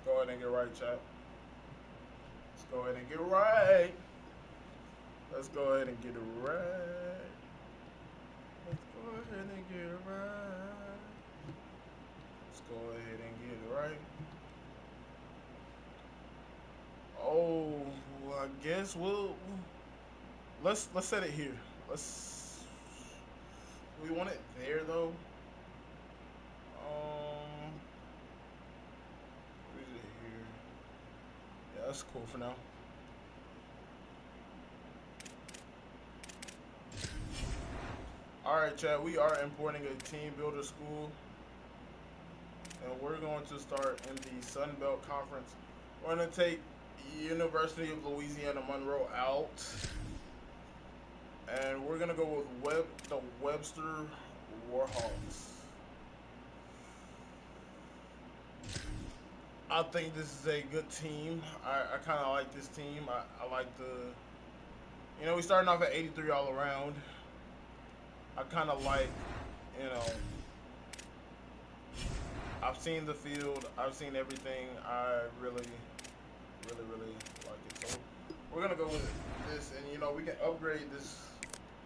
go ahead and get right, chat. Let's go ahead and get right. Let's go ahead and get it right. Let's go ahead and get it right. Let's go ahead and get it right. Oh, I guess let's set it here. Let's. We want it there though. What is it here? Yeah, that's cool for now. All right, Chad. We are importing a team builder school, and we're going to start in the Sun Belt Conference. We're going to take University of Louisiana Monroe out, and we're going to go with the Webster Warhawks. I think this is a good team. I kind of like this team. I like we starting off at 83 all around. I kind of like, you know, I've seen the field. I've seen everything. I really, really, really like it. So we're gonna go with this, and we can upgrade this.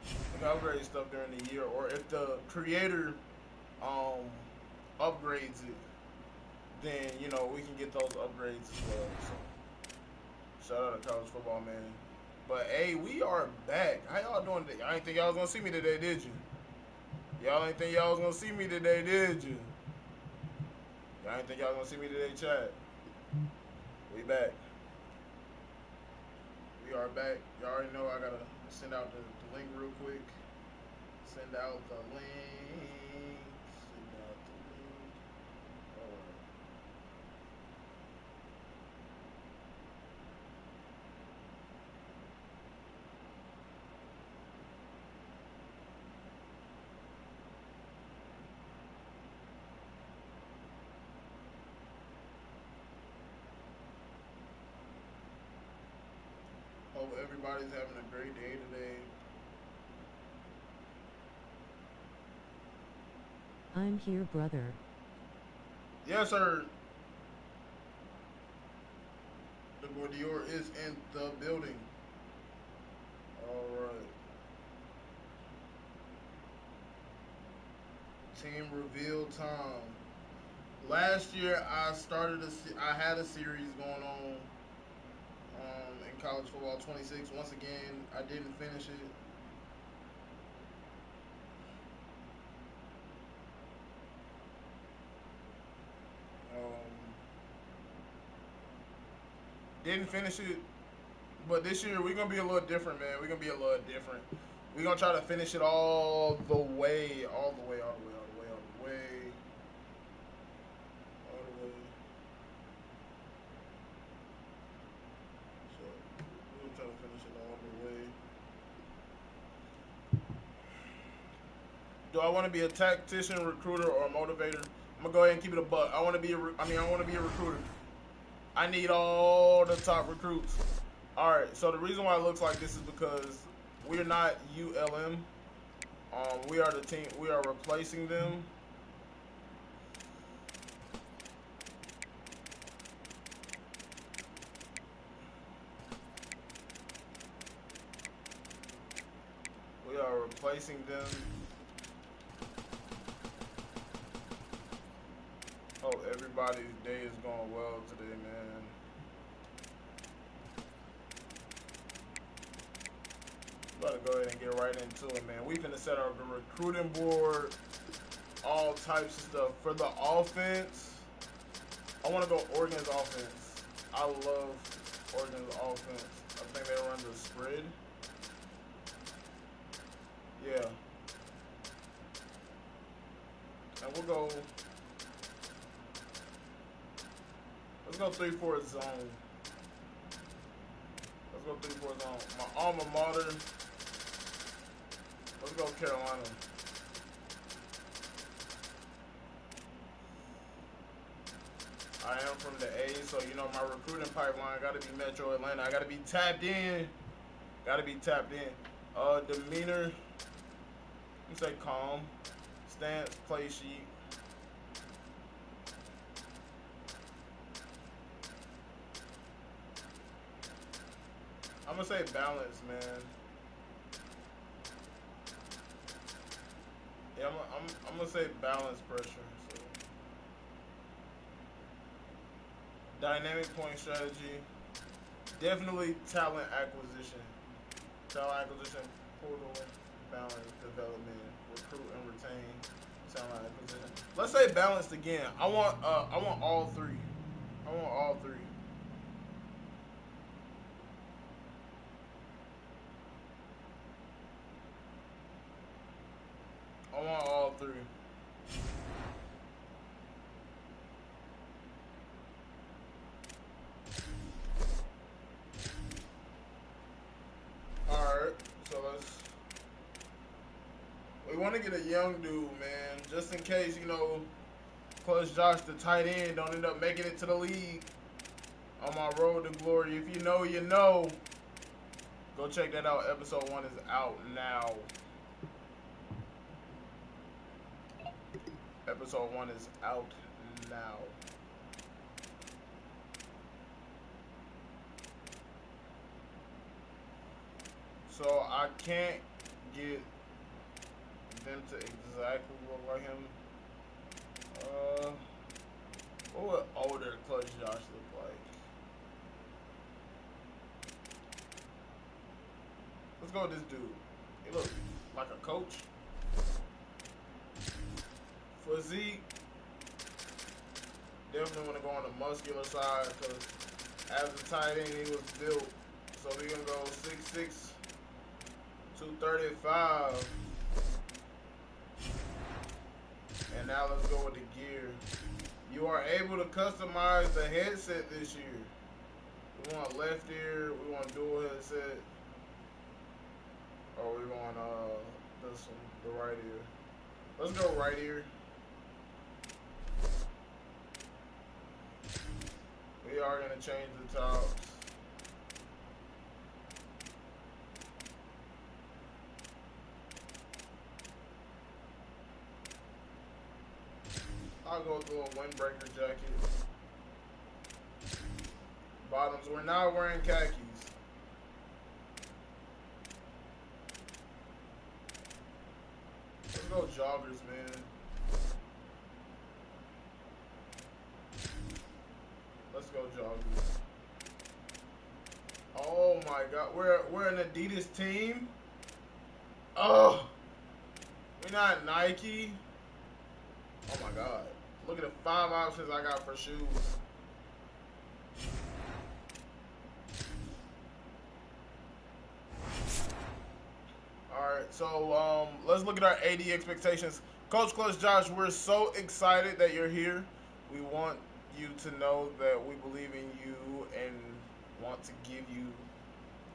We can upgrade stuff during the year, or if the creator um upgrades it, then we can get those upgrades as well. So shout out to college football, man. But hey, we are back. How y'all doing today? I ain't think y'all was gonna see me today, did you? Y'all ain't think y'all was gonna see me today, did you? Y'all ain't think y'all was gonna see me today, Chad? We back. We are back. Y'all already know I gotta send out the link real quick. Send out the link. Send out the link. Alright. Hope everybody's having a great day today. I'm here, brother. Yes, sir. The Gordior is in the building. Alright. Team reveal time. Last year I had a series going on in college football 26. Once again, I didn't finish it. Didn't finish it, but this year we're gonna be a little different, man. We're gonna be a little different. We're gonna try to finish it all the way, all the way, all the way, all the way, all the way, all the way. So we're gonna try to finish it all the way. Do I want to be a tactician, recruiter, or a motivator? I'm gonna go ahead and keep it a buck. I want to be I want to be a recruiter. I need all the top recruits. All right. So the reason why it looks like this is because we're not ULM. We are the team. We are replacing them. We are replacing them. Hope everybody's day is going well today, man. Gotta go ahead and get right into it, man. We finna set up the recruiting board, all types of stuff. For the offense, I want to go Oregon's offense. I love Oregon's offense. I think they run the spread. Yeah. And we'll go. Let's go 3-4 zone. Let's go 3-4 zone. My alma mater. Let's go Carolina. I am from the A, so my recruiting pipeline got to be Metro Atlanta. I got to be tapped in. Got to be tapped in. Demeanor. You say calm. Stance, play sheet. I'm gonna say balance, man. Yeah, I'm gonna say balance pressure. So dynamic point strategy, definitely talent acquisition. Talent acquisition, portal, balance, development, recruit and retain, talent acquisition. Let's say balanced again. I want all three. I want all three. I want all three. Alright, so let's. We want to get a young dude, man, just in case, you know, Clutch Josh, the tight end, don't end up making it to the league on my road to glory. If you know, you know. Go check that out. Episode 1 is out now. Episode 1 is out now. So I can't get them to exactly look like him. What would older Clutch Josh look like? Let's go with this dude. He looks like a coach. Physique, definitely want to go on the muscular side because as a tight end, he was built. So we're going to go 6'6", 235. And now let's go with the gear. You are able to customize the headset this year. We want left ear, we want dual headset. Or we want this one, the right ear. Let's go right ear. We are gonna change the tops. I'll go with the little windbreaker jacket. Bottoms, we're not wearing khakis. Let's go joggers, man. Let's go joggers. Oh my god, we're an Adidas team? Oh, we're not Nike? Oh my god. Look at the 5 options I got for shoes. Alright, so let's look at our AD expectations. Coach Clutch Josh, we're so excited that you're here. We want you to know that we believe in you and want to give you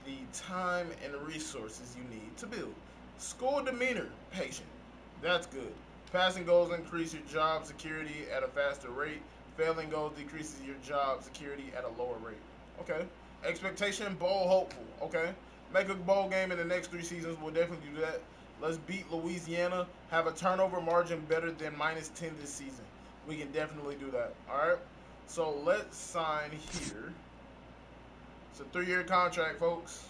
the time and resources you need to build. School demeanor, patient. That's good. Passing goals increase your job security at a faster rate. Failing goals decreases your job security at a lower rate. Okay. Expectation, bowl, hopeful. Okay. Make a bowl game in the next 3 seasons. We'll definitely do that. Let's beat Louisiana. Have a turnover margin better than -10 this season. We can definitely do that. All right. So let's sign here. It's a 3-year contract, folks.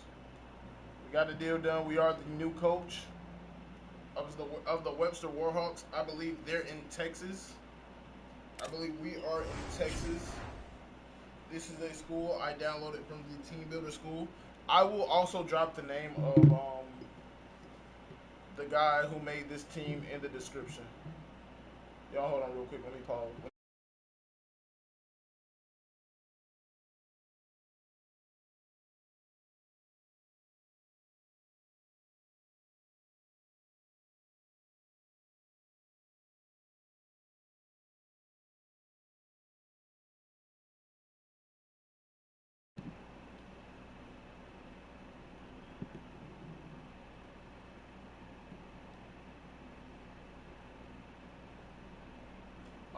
We got the deal done. We are the new coach of the Webster Warhawks. I believe they're in Texas. I believe we are in Texas. This is a school I downloaded from the Team Builder School. I will also drop the name of the guy who made this team in the description. Y'all hold on real quick. Let me pause.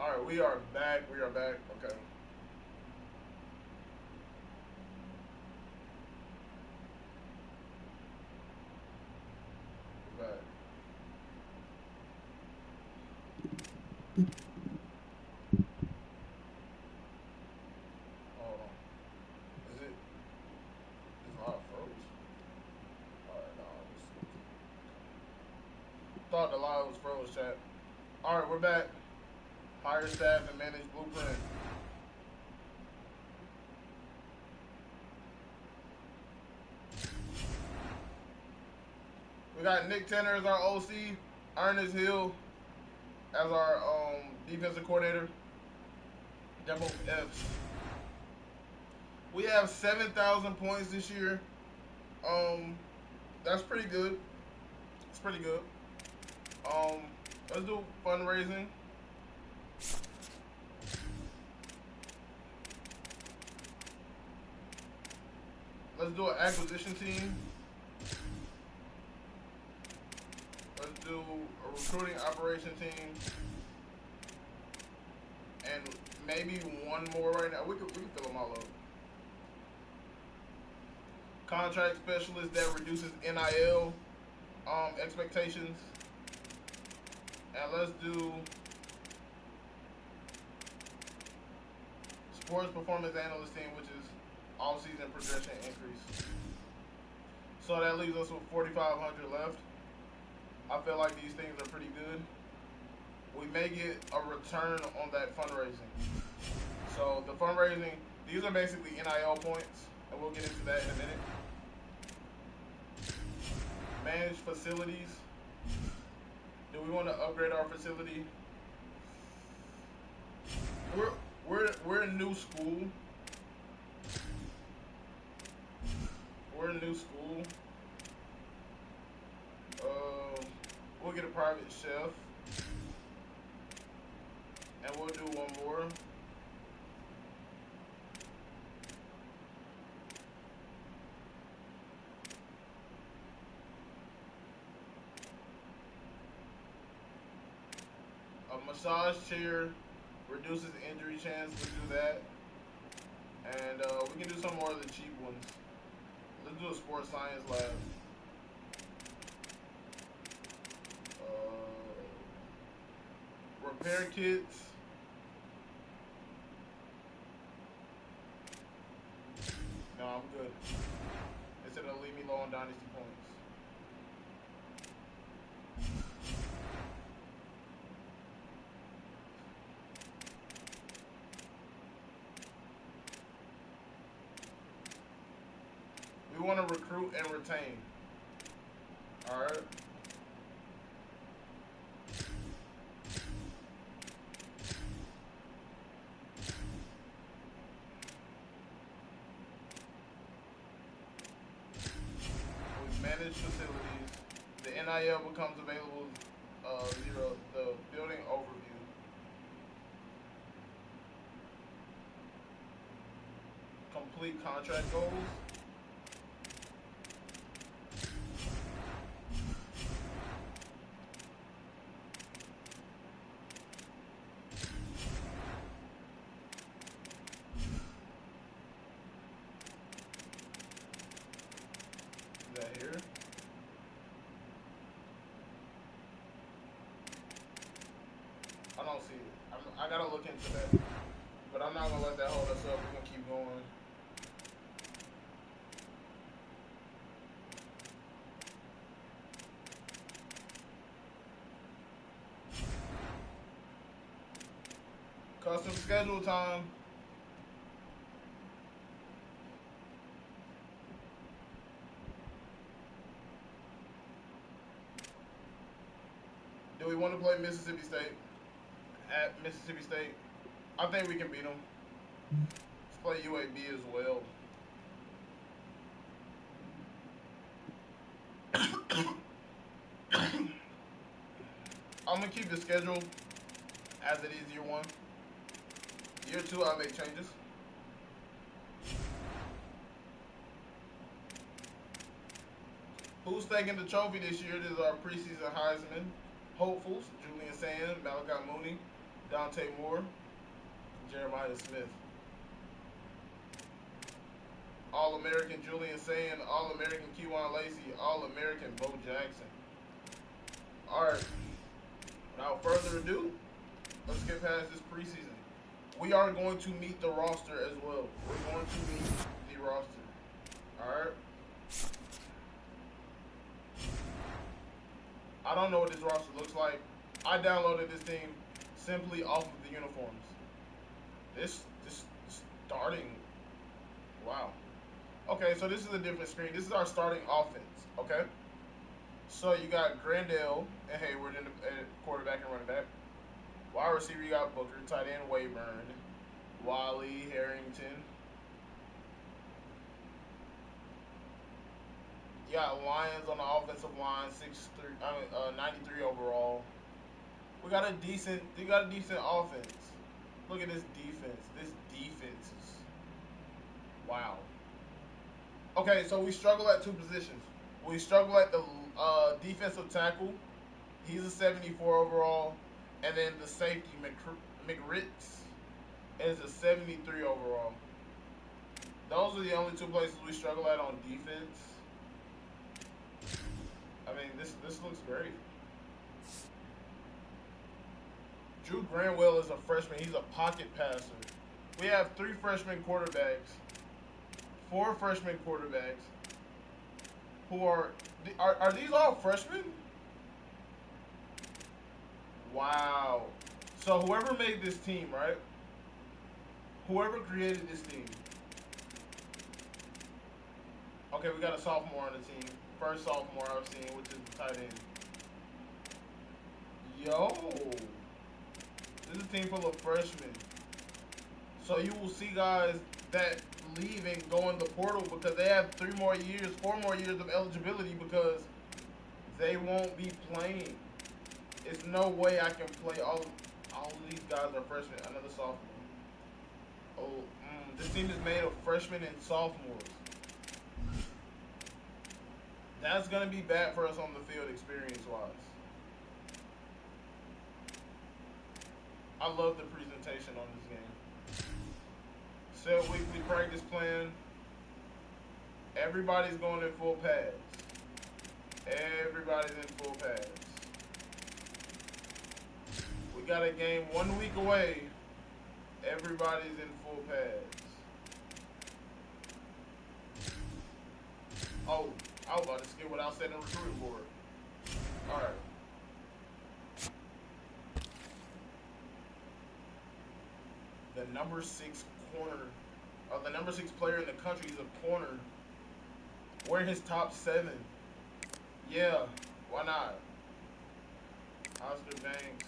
All right, we are back. We are back. Okay. We're back. Hold on. Is it? It's not froze. thought the live was froze, chat. Alright, we're back. Hire staff and manage blueprint. We got Nick Tanner as our OC, Ernest Hill as our defensive coordinator. Demo F's. We have 7,000 points this year. That's pretty good. It's pretty good. Let's do fundraising. Let's do an acquisition team. Let's do a recruiting operation team. And maybe one more right now. We can fill them all up. Contract specialist that reduces NIL expectations. And let's do sports performance analyst team, which is all-season progression increase. So that leaves us with 4,500 left. I feel like these things are pretty good. We may get a return on that fundraising. So the fundraising, these are basically NIL points, and we'll get into that in a minute. Manage facilities. Do we want to upgrade our facility? We're a new school. We're a new school. We'll get a private chef. And we'll do one more. A massage chair reduces injury chance. Let's do that. And we can do some more of the cheap ones. Let's do a sports science lab. Repair kits. No, I'm good. It's gonna leave me low on Dynasty points. We want to recruit and retain. Alright. Manage facilities. The NIL becomes available. Zero. The building overview. Complete contract goals. Here. I don't see it. I gotta look into that. But I'm not gonna let that hold us up. We're gonna keep going. Custom schedule time. Do we want to play Mississippi State at Mississippi State? I think we can beat them. Let's play UAB as well. I'm going to keep the schedule as it is year one. Year two, I'll make changes. Who's taking the trophy this year? This is our preseason Heisman hopefuls: Julian Sand, Malachi Mooney, Dante Moore, Jeremiah Smith. All-American Julian Sand, All-American Keywan Lacey, All-American Bo Jackson. Alright, without further ado, let's get past this preseason. We are going to meet the roster as well. We're going to meet the roster. Alright. I don't know what this roster looks like. I downloaded this team simply off of the uniforms. This starting, wow. Okay, so this is a different screen. This is our starting offense. Okay, so you got Grandel and Hayward in the quarterback and running back. Wide receiver, you got Booker. Tight end, Wayburn. Wally, Harrington. You got Lions on the offensive line, 93 overall. We got a decent offense. Look at this defense. This defense is wow. Okay, so we struggle at two positions. We struggle at the defensive tackle. He's a 74 overall, and then the safety McRitz is a 73 overall. Those are the only two places we struggle at on defense. I mean, this looks great. Drew Granwell is a freshman. He's a pocket passer. We have 3 freshman quarterbacks, 4 freshman quarterbacks who are these all freshmen? Wow. So whoever made this team, right? Whoever created this team. Okay, we got a sophomore on the team. First sophomore I've seen, which is the tight end. Yo. This is a team full of freshmen. So you will see guys that leave and go in the portal because they have 4 more years of eligibility because they won't be playing. It's no way I can play all of these guys are freshmen. Another sophomore. Oh, this team is made of freshmen and sophomores. That's gonna be bad for us on the field experience-wise. I love the presentation on this game. Set weekly practice plan. Everybody's going in full pads. Everybody's in full pads. We got a game 1 week away. Everybody's in full pads. Oh, I was about to skip without setting a recruiting board. Alright. The number 6 corner, the number 6 player in the country is a corner. We're his top 7. Yeah, why not? Oscar Banks.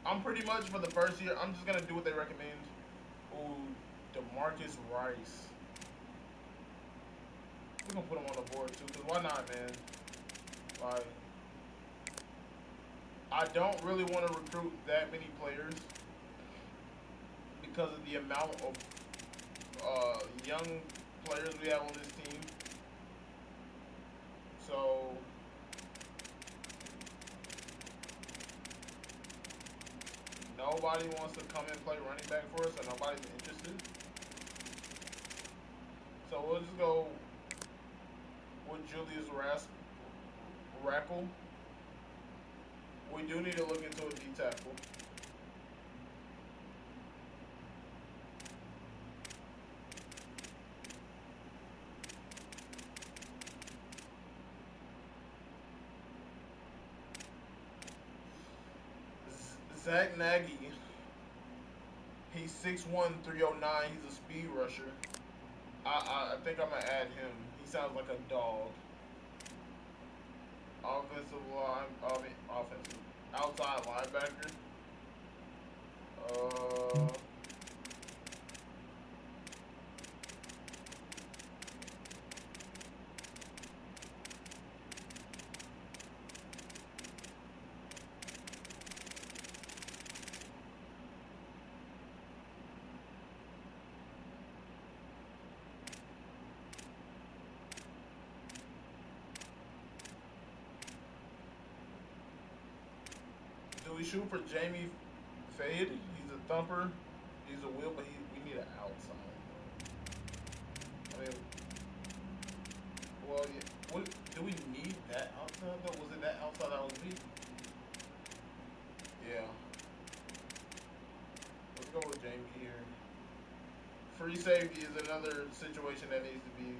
I'm pretty much for the first year, I'm just gonna do what they recommend. Ooh, DeMarcus Rice. We're gonna put him on the board too, cause why not, man? Like, I don't really want to recruit that many players because of the amount of young players we have on this team. So nobody wants to come and play running back for us, so nobody's interested. So we'll just go with Julius Rackle. We do need to look into a D-tackle. Zach Nagy. He's 6'1", 309. He's a speed rusher. I think I'm going to add him. He sounds like a dog. Offensive line, offensive. Outside linebacker. Do we shoot for Jamie Fade? He's a thumper. He's a wheel, but we need an outside. I mean, well, yeah. Do we need that outside though? Was it that outside that was weak? Yeah. Let's go with Jamie here. Free safety is another situation that needs to be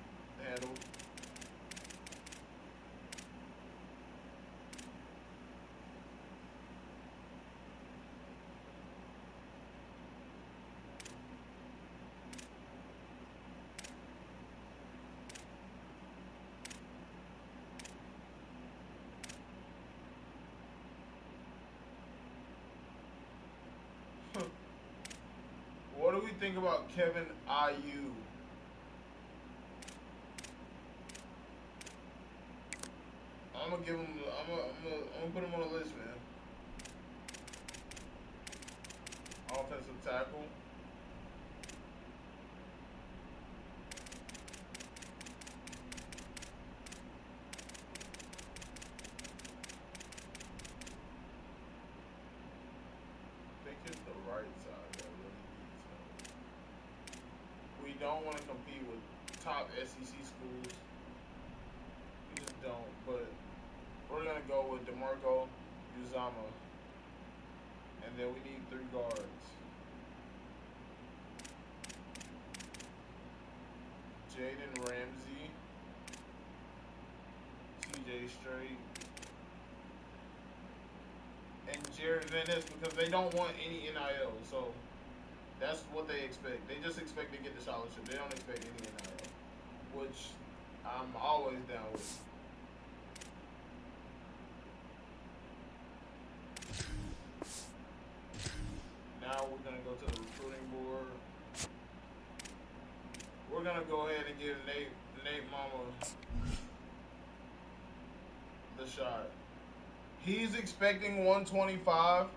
handled. do we think about Kevin IU? I'm gonna give him. I'm gonna put him on the list, man. Offensive tackle. I think it's the right side that really needs help. We don't want to compete with top SEC schools. We just don't. But we're gonna go with DeMarco Uzama, and then we need 3 guards. Jaden Ramsey, TJ Straight, and Jared Van Ness, because they don't want any NIL. So that's what they expect. They just expect to get the scholarship. They don't expect any NIL, which I'm always down with. Now we're gonna go to the recruiting board. We're gonna go ahead and give Nate Mama the shot. He's expecting 125,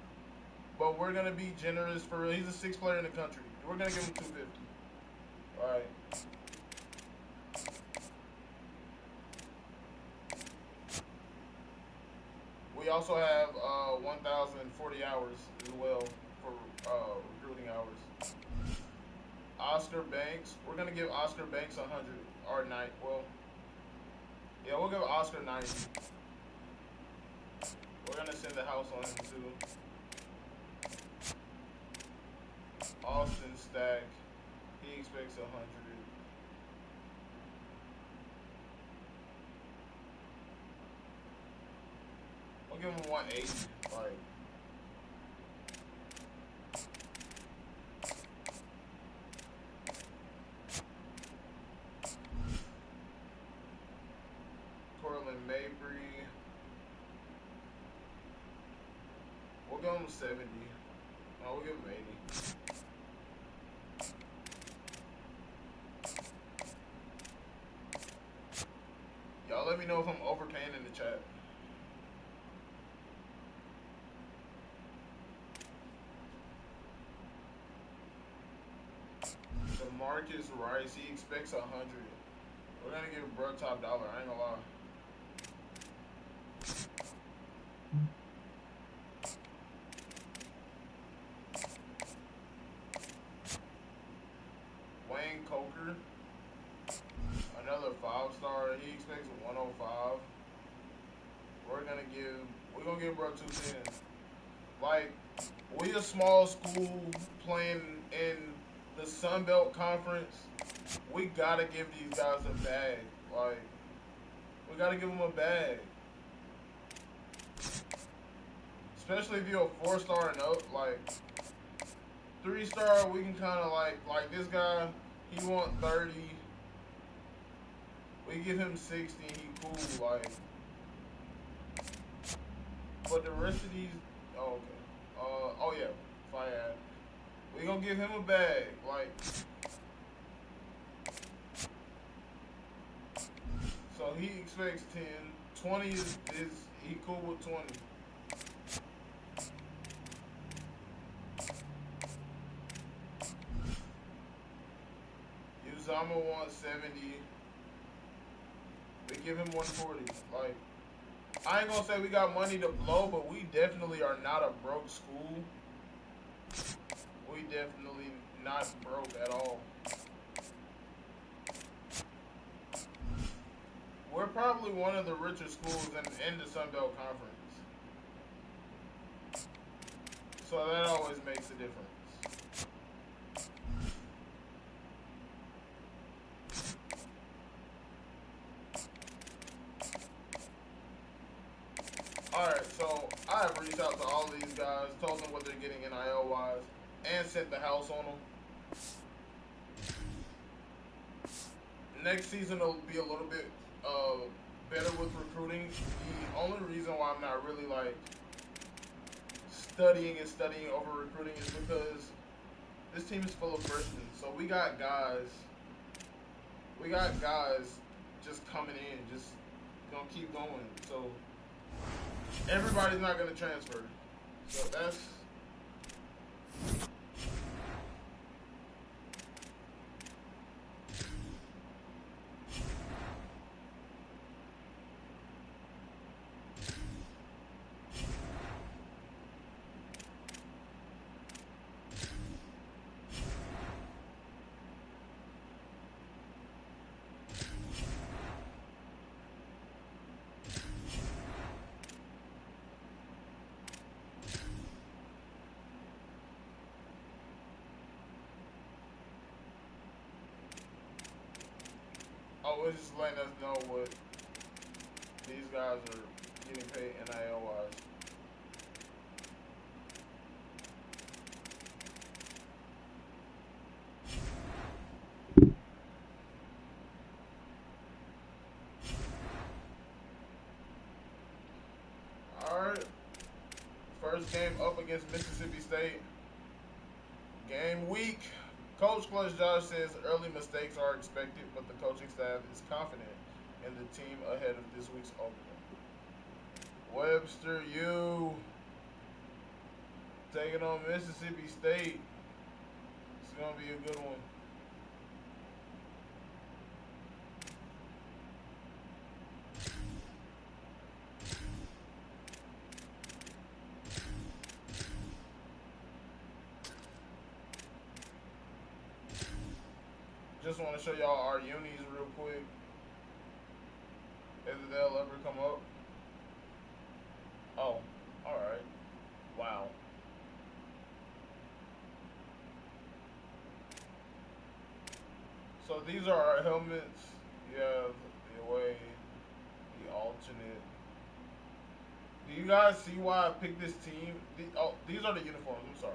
but we're gonna be generous for real. He's the 6th player in the country. We're gonna give him 250. All right. We also have 1,040 hours as well for recruiting hours. Oscar Banks. We're gonna give Oscar Banks 100 or 90. Well, yeah, we'll give Oscar 90. We're gonna send the house on him too. Austin Stack. He expects 100. We'll give him 180. Like. Cortland Mabry. We'll give him 70. No, we'll give him 80. Y'all let me know if I'm overpaying in the chat. DeMarcus Rice, he expects 100. We're gonna give bro top dollar, I ain't gonna lie. Wayne Coker, another 5-star. He expects 105. We're gonna give bro 210. Like, we a small school playing in the Sun Belt Conference. We gotta give these guys a bag. Like, we gotta give them a bag. Especially if you're a 4-star and up. Like, 3-star, we can kind of like this guy, he want 30. We give him 60, he cool, like. But the rest of these, oh, okay. Oh yeah, Fire. We gonna give him a bag, like. So he expects 10. 20 is he cool with 20. Uzama wants 70. We give him 140. Like, I ain't gonna say we got money to blow, but we definitely are not a broke school. We definitely not broke at all. We're probably one of the richer schools in the Sun Belt Conference. So that always makes a difference. Alright, so I have reached out to all of these guys, told them what they're getting NIL-wise, and sent the house on them. Next season will be a little bit better with recruiting. The only reason why I'm not really like studying over recruiting is because This team is full of freshmen, so we got guys just coming in, just gonna keep going. So everybody's not gonna transfer. So that's it's just letting us know what these guys are getting paid NIL wise. Alright. First game up against Mississippi State. Game week. Coach Plus Josh says early mistakes are expected, but the coaching staff is confident in the team ahead of this week's opener. Webster U taking on Mississippi State. It's going to be a good one. Just want to show y'all our unis real quick, if they'll ever come up. Oh, alright. Wow. So these are our helmets. You have the away, the alternate. Do you guys see why I picked this team? These are the uniforms, I'm sorry.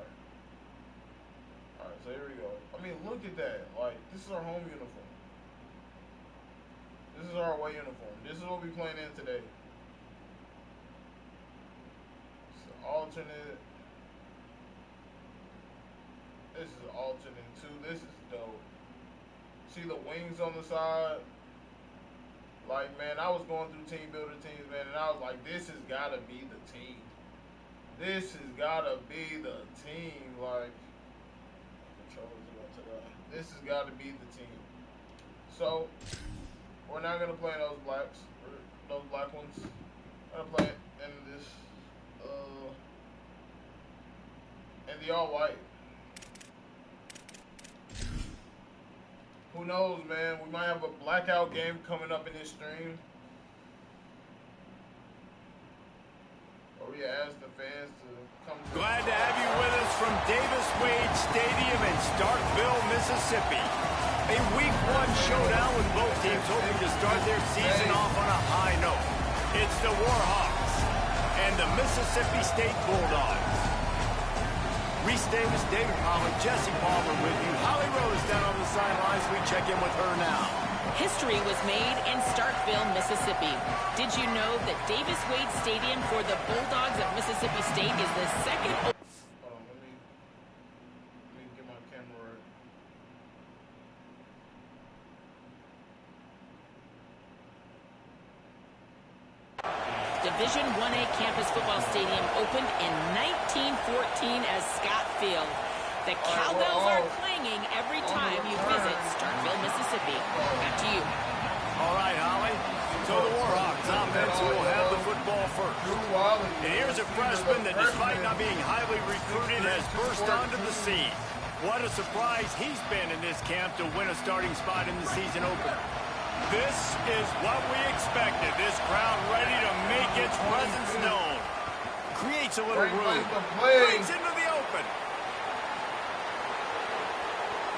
Alright, so here we go. I mean, look at that. Like, this is our home uniform. This is our away uniform. This is what we playing in today. So, alternate. This is alternate too. This is dope. See the wings on the side? Like, man, I was going through team builder teams, man, and I was like, this has got to be the team. This has got to be the team. Like, this has got to be the team. So we're not gonna play in those blacks, or those black ones. I'm gonna play in this, in the all white. Who knows, man? We might have a blackout game coming up in this stream. Or we ask the fans to come. Glad to have you with us from Davis Wade Stadium in Starkville, Mississippi. A Week 1 showdown with both teams hoping to start their season off on a high note. It's the Warhawks and the Mississippi State Bulldogs. Reese Davis, David Collin, Jesse Palmer with you. Holly Rose down on the sidelines. We check in with her now. History was made in Starkville, Mississippi. Did you know that Davis Wade Stadium for the Bulldogs of Mississippi State is the second... Hold on, let me get my camera right. Division 1A campus football stadium opened in 1914 as Scott Field. The cowbells are clanging every time you visit Starkville, Mississippi. Back to you. All right, Holly. So the Warhawks offense will have the football first. And here's a freshman that, despite not being highly recruited, has burst onto the scene. What a surprise he's been in this camp to win a starting spot in the season opener. This is what we expected. This crowd ready to make its presence known. Creates a little room. Brings into the open.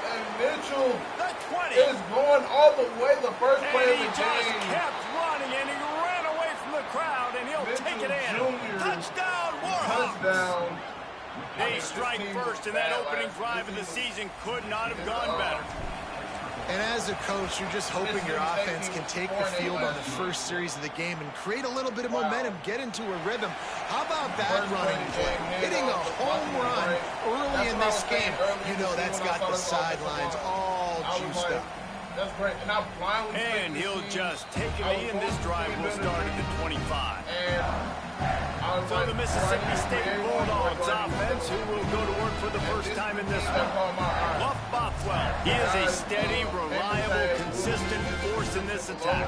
And Mitchell The 20. is going all the way. The first play of And he the just game. kept running, and he ran away from the crowd, and he'll Mitchell take it in. Jr. Touchdown, Warhawks. Touchdown. They strike first, and that opening drive of the season could not have gone better. And as a coach, you're just hoping your offense can take the field on the first series of the game and create a little bit of momentum, get into a rhythm. How about that running play? Hitting a home run early in this game. You know that's got the sidelines all juiced up. That's great. And he'll just take a knee, and this drive will start at the 25. So the Mississippi State Bulldogs offense, who will go to work for the first time in this one. Buff Bothwell. He is a steady, reliable, consistent force in this attack.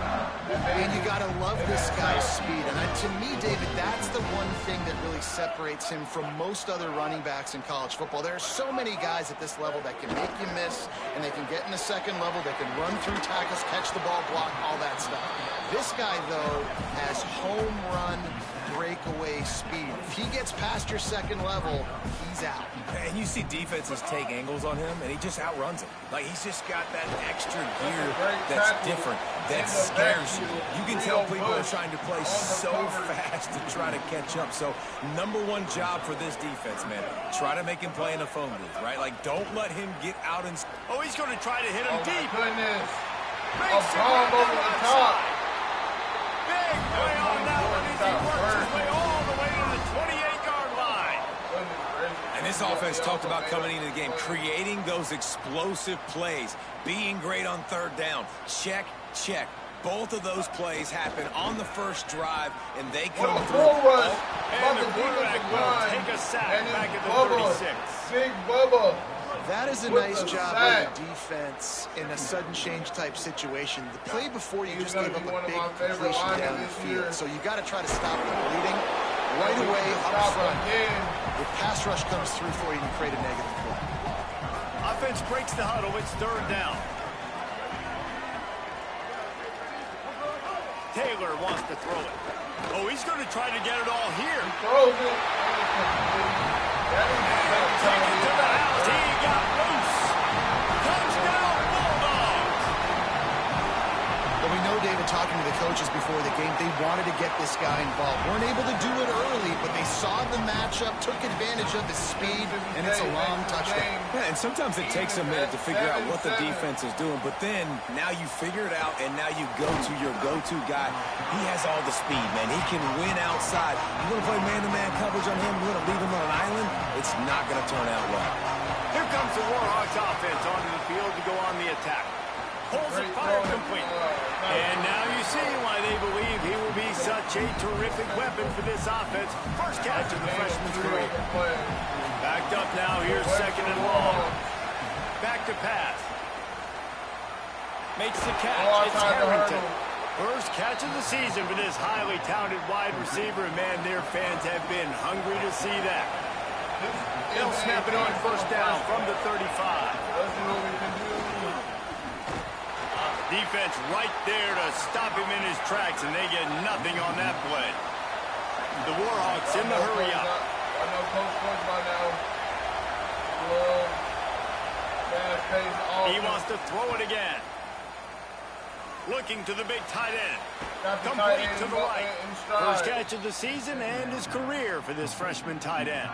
And you got to love this guy's speed. And to me, David, that's the one thing that really separates him from most other running backs in college football. There are so many guys at this level that can make you miss, and they can get in the second level, they can run through tackles, catch the ball, block, all that stuff. This guy, though, has home run breakaway speed. If he gets past your second level, he's out. And you see defenses take angles on him, and he just outruns them. Like, he's just got that extra gear that's different, that scares you. You can tell people are trying to play so fast to try to catch up. So, #1 job for this defense, man. Try to make him play in a phone booth, right? Like, don't let him get out and... Oh, he's going to try to hit him deep. Goodness. Makes it right over the top. Big play on that one as he works his way all the way to the 28-yard line. And this offense talked about coming into the game, creating those explosive plays, being great on third down. Check, check. Both of those plays happen on the first drive, and they come through. And the quarterback will take a sack back at the 36. Big Bubba. That is a nice job by the defense in a sudden change type situation. The play before you just gave up a big completion down the field. So you got to try to stop the bleeding right away up front. If pass rush comes through for you, you create a negative play. Offense breaks the huddle. It's third down. Taylor wants to throw it. Oh, he's going to try to get it all here. He throws it. Take it to the house. He got loose. Touchdown, Bulldogs. But we know, David, talking to the coaches before the game, they wanted to get this guy involved. Weren't able to do it early, but they saw the matchup, took advantage of his speed, and it's a long touchdown. Yeah, and sometimes it takes a minute to figure out what the defense is doing, but then now you figure it out, and now you go to your go-to guy. He has all the speed, man. He can win outside. You want to play man-to-man coverage on him? You want to leave him on an island? It's not going to turn out well. Here comes the Warhawks offense onto the field to go on the attack. Pulls it, fire complete. And now you see why they believe he will be such a terrific weapon for this offense. First catch of the freshman's career. Backed up now. Here's second and long. Back to pass. Makes the catch. It's Harrington. First catch of the season for this highly talented wide receiver. And, man, their fans have been hungry to see that. They'll snap it on first down from the 35. Defense right there to stop him in his tracks, and they get nothing on that play. The Warhawks in the hurry up. I know Coach by now. He wants to throw it again. Looking to the big tight end. Complete to the right. First catch of the season and his career for this freshman tight end.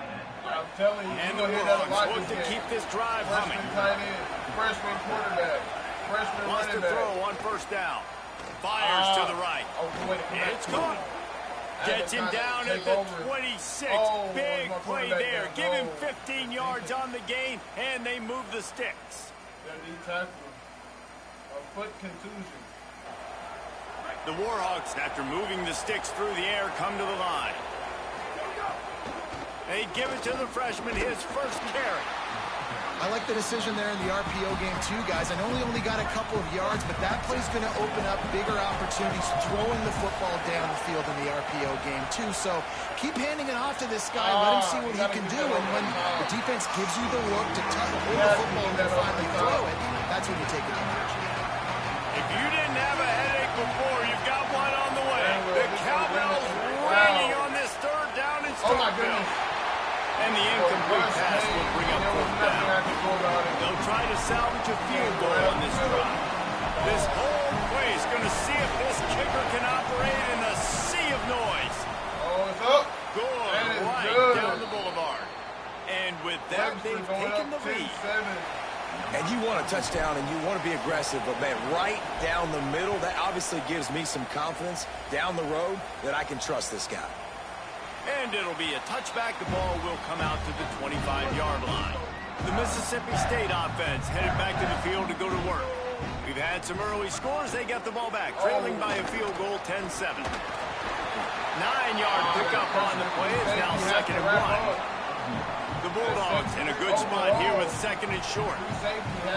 I'm telling you, and the Warhawks look to keep this drive humming. Freshman quarterback. Freshman wants to throw on first down. Fires to the right. It's caught. Gets him down at the 26. Big play there. Give him 15 yards on the gain, and they move the sticks. A foot contusion. The Warhawks, after moving the sticks through the air, come to the line. They give it to the freshman, his first carry. I like the decision there in the RPO game too, guys. I know he only got a couple of yards, but that play's going to open up bigger opportunities throwing the football down the field in the RPO game too. So keep handing it off to this guy. Let him see what he can do. And when the defense gives you the look to hold the football and then finally throw it, that's when you take advantage. If you didn't have a headache before, you've got one on the way. The cowbells ringing on this third down in Starkville. And the incomplete pass will bring up fourth down. They'll try to salvage a field goal on this drive. This whole play is going to see if this kicker can operate in a sea of noise. Oh, it's up. Going right down the boulevard. And with that, they've taken the lead. And you want a touchdown and you want to be aggressive, but, man, right down the middle, that obviously gives me some confidence down the road that I can trust this guy. And it'll be a touchback. The ball will come out to the 25-yard line. The Mississippi State offense headed back to the field to go to work. We've had some early scores. They got the ball back, trailing by a field goal, 10-7. 9-yard pickup on the play. It's now 2nd and 1. The Bulldogs in a good spot here with 2nd and short.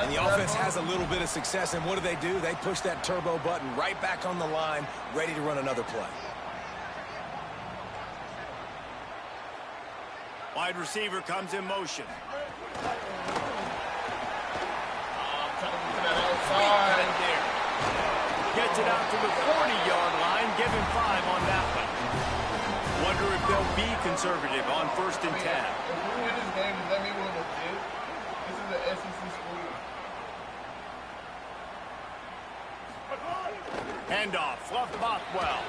And the offense has a little bit of success, and what do? They push that turbo button right back on the line, ready to run another play. Wide receiver comes in motion. Gets it out to the 40-yard line. Give him 5 on that one. Wonder if they'll be conservative on 1st and 10. If we win this game, does that mean we're legit? This is the SEC school. Handoff, Fluff Bothwell.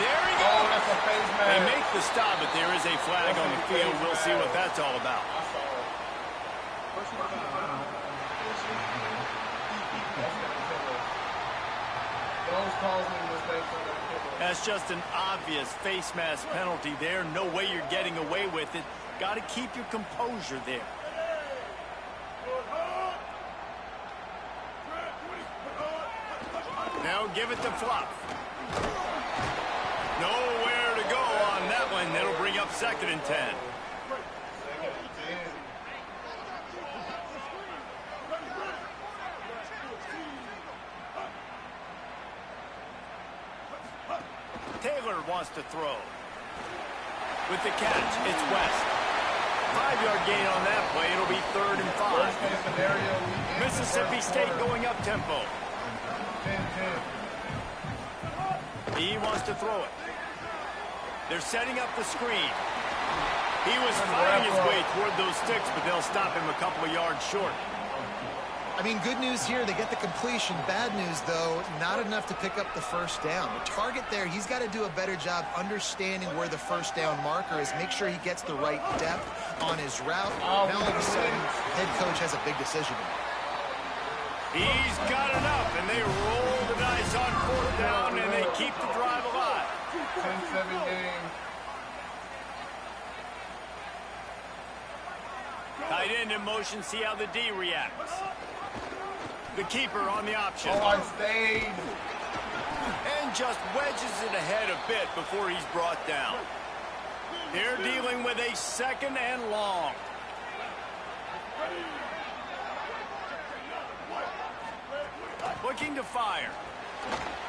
There he goes. Oh, that's a face mask. They make the stop, but there is a flag on the field. We'll see what that's all about. That's just an obvious face mask penalty there. No way you're getting away with it. Got to keep your composure there. Now give it to Fluff. Nowhere to go on that one. That'll bring up 2nd and 10. Taylor wants to throw. With the catch, it's West. 5-yard gain on that play. It'll be 3rd and 5. Mississippi State going up tempo. He wants to throw it. They're setting up the screen. He was fighting his way toward those sticks, but they'll stop him a couple of yards short. I mean, good news here, they get the completion. Bad news, though, not enough to pick up the first down. The target there, he's got to do a better job understanding where the first down marker is, make sure he gets the right depth on his route. Now, all of a sudden, head coach has a big decision. He's got enough, and they roll the dice on 4th down, and they keep the drive alive. 10-7 game. Tight end in motion, see how the D reacts. The keeper on the option. Oh, I stayed. And just wedges it ahead a bit before he's brought down. They're dealing with a 2nd and long. Looking to fire.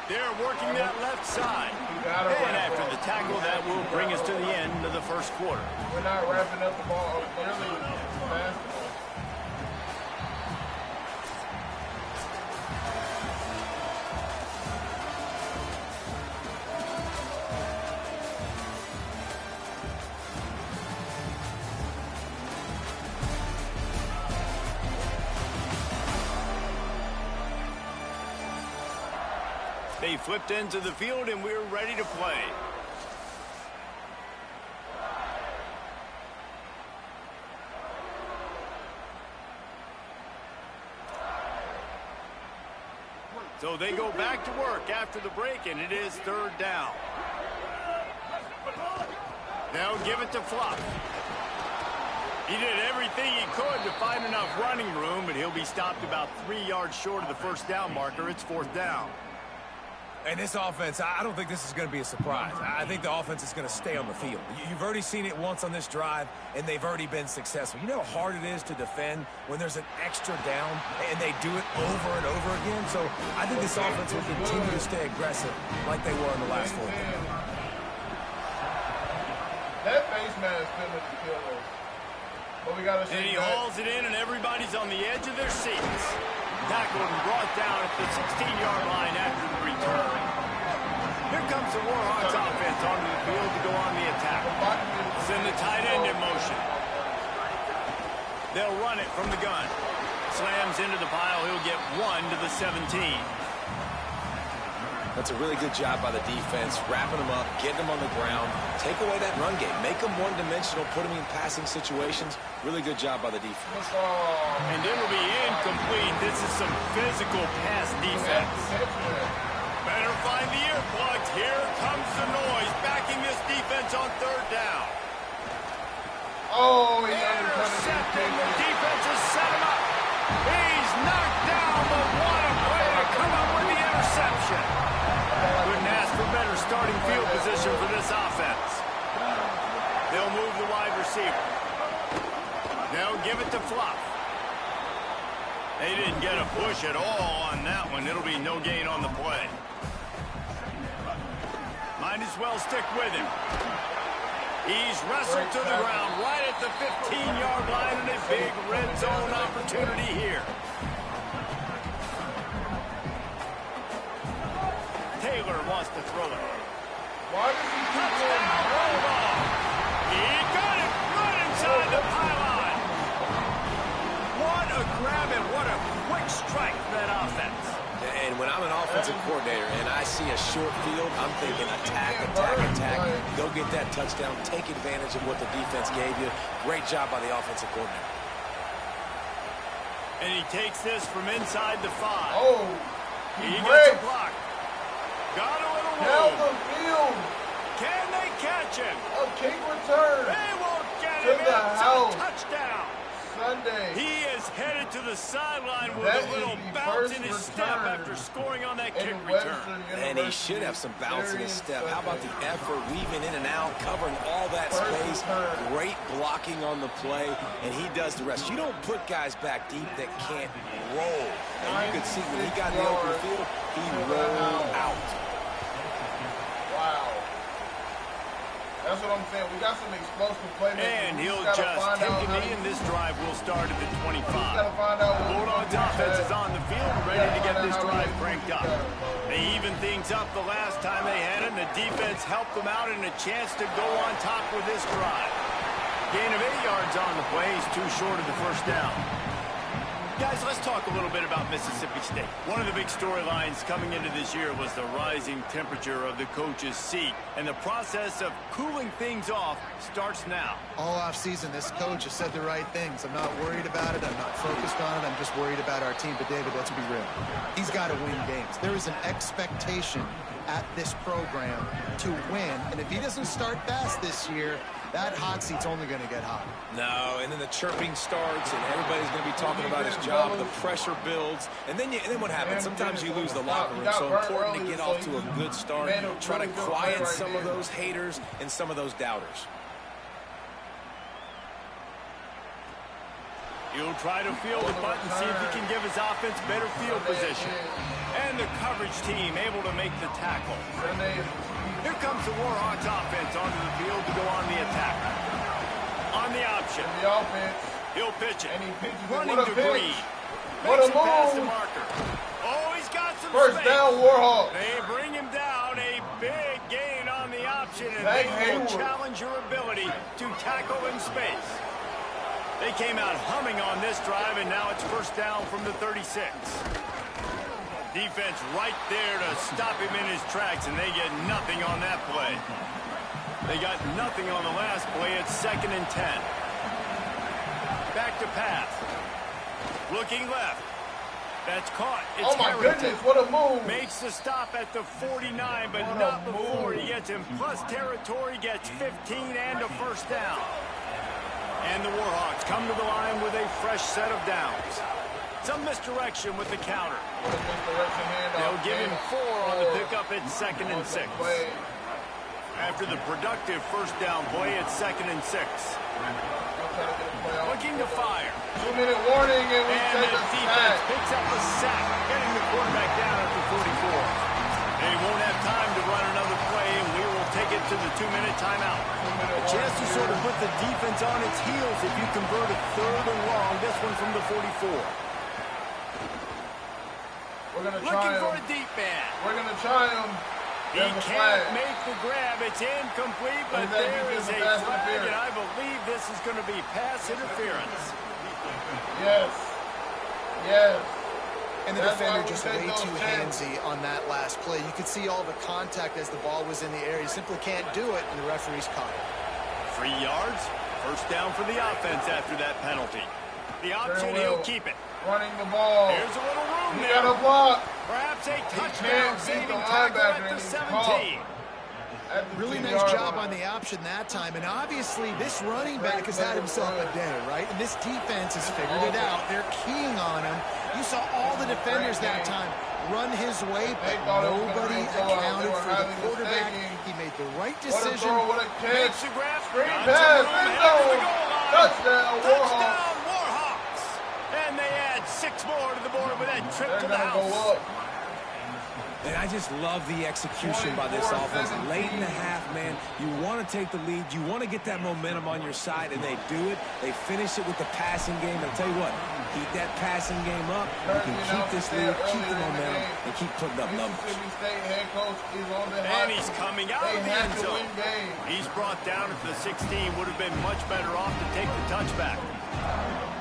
They're working that left side. And after the tackle, that will bring us to the end of the first quarter. We're not wrapping up the ball early basketball. They flipped into the field, and we're ready to play. So they go back to work after the break, and it is 3rd down. Now give it to Fluff. He did everything he could to find enough running room, but he'll be stopped about 3 yards short of the first down marker. It's 4th down. And this offense, I don't think this is going to be a surprise. I think the offense is going to stay on the field. You've already seen it once on this drive, and they've already been successful. You know how hard it is to defend when there's an extra down, and they do it over and over again? So I think this offense will continue to stay aggressive like they were in the last 4 games. That face mask couldn't have killed us. But we got to see. And he hauls it in, and everybody's on the edge of their seats. Tackled and brought down at the 16-yard line after the return. Here comes the Warhawks offense onto the field to go on the attack. Send the tight end in motion. They'll run it from the gun. Slams into the pile. He'll get 1 to the 17. That's a really good job by the defense, wrapping them up, getting them on the ground, take away that run game, make them one-dimensional, put them in passing situations. Really good job by the defense. And it'll be incomplete. This is some physical pass defense. Better find the earplugs. Here comes the noise, backing this defense on third down. Oh, he's intercepted. The defense has set him up. He's knocked down, but what a way to come up with the interception. Couldn't ask for better starting field position for this offense. They'll move the wide receiver. They'll give it to Fluff. They didn't get a push at all on that one. It'll be no gain on the play. Might as well stick with him. He's wrestled to the ground right at the 15-yard line and a big red zone opportunity here. Taylor wants to throw it. Why does he keep Touchdown, he got it right inside the pylon. What a grab and what a quick strike for that offense. And when I'm an offensive coordinator and I see a short field, I'm thinking attack, attack, attack. Go get that touchdown. Take advantage of what the defense gave you. Great job by the offensive coordinator. And he takes this from inside the 5. Oh, he gets a block. Got a little down room. the field. Can they catch him? A kick return. They won't get To him. the It's house. a touchdown. Sunday. He is headed to the sideline with That a little is the bounce first in his step return after scoring on that kick in return. Western And he should have some bounce in his step. How about the effort, weaving in and out, covering all that space. Great blocking on the play, and he does the rest. You don't put guys back deep that can't roll. And you could see when he got in the open field, he rolled out. Wow. That's what I'm saying. We got some explosive playmakers. And he'll just take a knee, and this drive will start at the 25. Bulldogs offense is on the field, ready to get this drive cranked up. They evened things up the last time they had it, and the defense helped them out and a chance to go on top with this drive. Gain of 8 yards on the play. He's too short of the first down. Guys, let's talk a little bit about Mississippi State. One of the big storylines coming into this year was the rising temperature of the coach's seat, and the process of cooling things off starts now. All offseason, this coach has said the right things. I'm not worried about it. I'm not focused on it. I'm just worried about our team. But, David, let's be real. He's got to win games. There is an expectation at this program to win, and if he doesn't start fast this year, that hot seat's only going to get hotter. No, and then the chirping starts, and everybody's going to be talking about his job. The pressure builds, and then what happens? Sometimes you lose the locker room. So important to get off to a good start. Try to quiet some of those haters and some of those doubters. He'll try to field the butt and see if he can give his offense better field position. And the coverage team able to make the tackle. Here comes the Warhawks offense onto the field to go on the attack. On the option. He'll pitch it. Running to Green. Makes it past the marker. Oh, he's got some First space. down, Warhawks. They bring him down. A big gain on the option, and they will challenge your ability to tackle in space. They came out humming on this drive, and now it's first down from the 36. Defense right there to stop him in his tracks, and they get nothing on that play. They got nothing on the last play. It's 2nd and 10. Back to pass. Looking left. That's caught. It's oh, my goodness, what a move. Makes the stop at the 49, but not before he gets him. Plus territory, gets 15 and a first down. And the Warhawks come to the line with a fresh set of downs. Some misdirection with the counter. They'll give him 4 on the pickup at 2nd and 6. After the productive first down play, it's 2nd and 6. Looking to fire. 2-minute warning, and we take the a defense sack. picks up the sack, getting the quarterback down at the 44. They won't have time to run another play, and we will take it to the 2-minute timeout. A chance to sort of put the defense on its heels if you convert a 3rd and long. This one from the 44. We're going to try Looking him. for a deep man. We're going to try him. He can't make the grab. It's incomplete, but there is a flag, and I believe this is going to be pass interference. Yes. Yes. And the defender just way too handsy on that last play. You could see all the contact as the ball was in the air. You simply can't do it, and the referee's caught it. 3 yards, first down for the offense after that penalty. The option, he'll keep it. Running the ball. Here's a little room He there. got a block. Perhaps a touchdown saving tackle at the 17. Really nice job on the option that time. And obviously, this running back has had himself a day, right? And this defense has figured it out. They're keying on him. You saw all the defenders that time run his way, but nobody accounted for the quarterback. He made the right decision. Makes the grab. Screen pass. Touchdown, Warhawks. And they add 6 more to the board with that trip to the house. And I just love the execution by this offense. Late in the half, man, you want to take the lead. You want to get that momentum on your side, and they do it. They finish it with the passing game. And I'll tell you what, keep that passing game up. You can keep this lead, keep the momentum, and keep putting up numbers. And he's coming out of the end zone. He's brought down at the 16. Would have been much better off to take the touchback.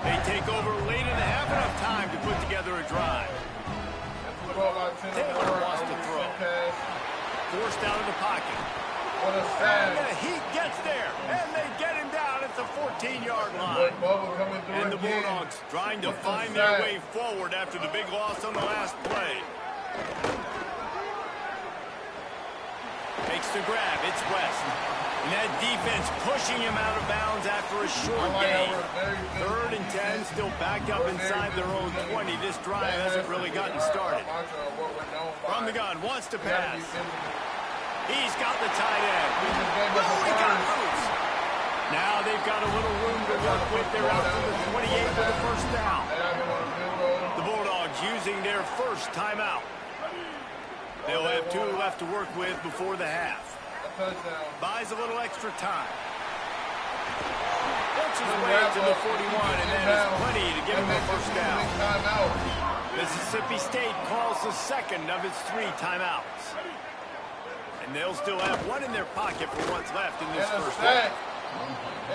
They take over late in the half, enough time to put together a drive. Taylor wants to throw. Forced out of the pocket. And he gets there. And they get him down at the 14-yard line. And the Bulldogs trying to find their way forward after the big loss on the last play. Makes the grab. It's West. And that defense pushing him out of bounds after a short gain. 3rd and 10, still back up inside their own 20. This drive hasn't really gotten started. From the gun, wants to pass. He's got the tight end. Oh, he got loose. Now they've got a little room to work with. They're out to the 28 for the first down. The Bulldogs using their first timeout. They'll have 2 left to work with before the half. Buys a little extra time. Works his way to the 41, and that is plenty to give him a first down. Mississippi State calls the second of its 3 timeouts. And they'll still have 1 in their pocket for what's left in this first half.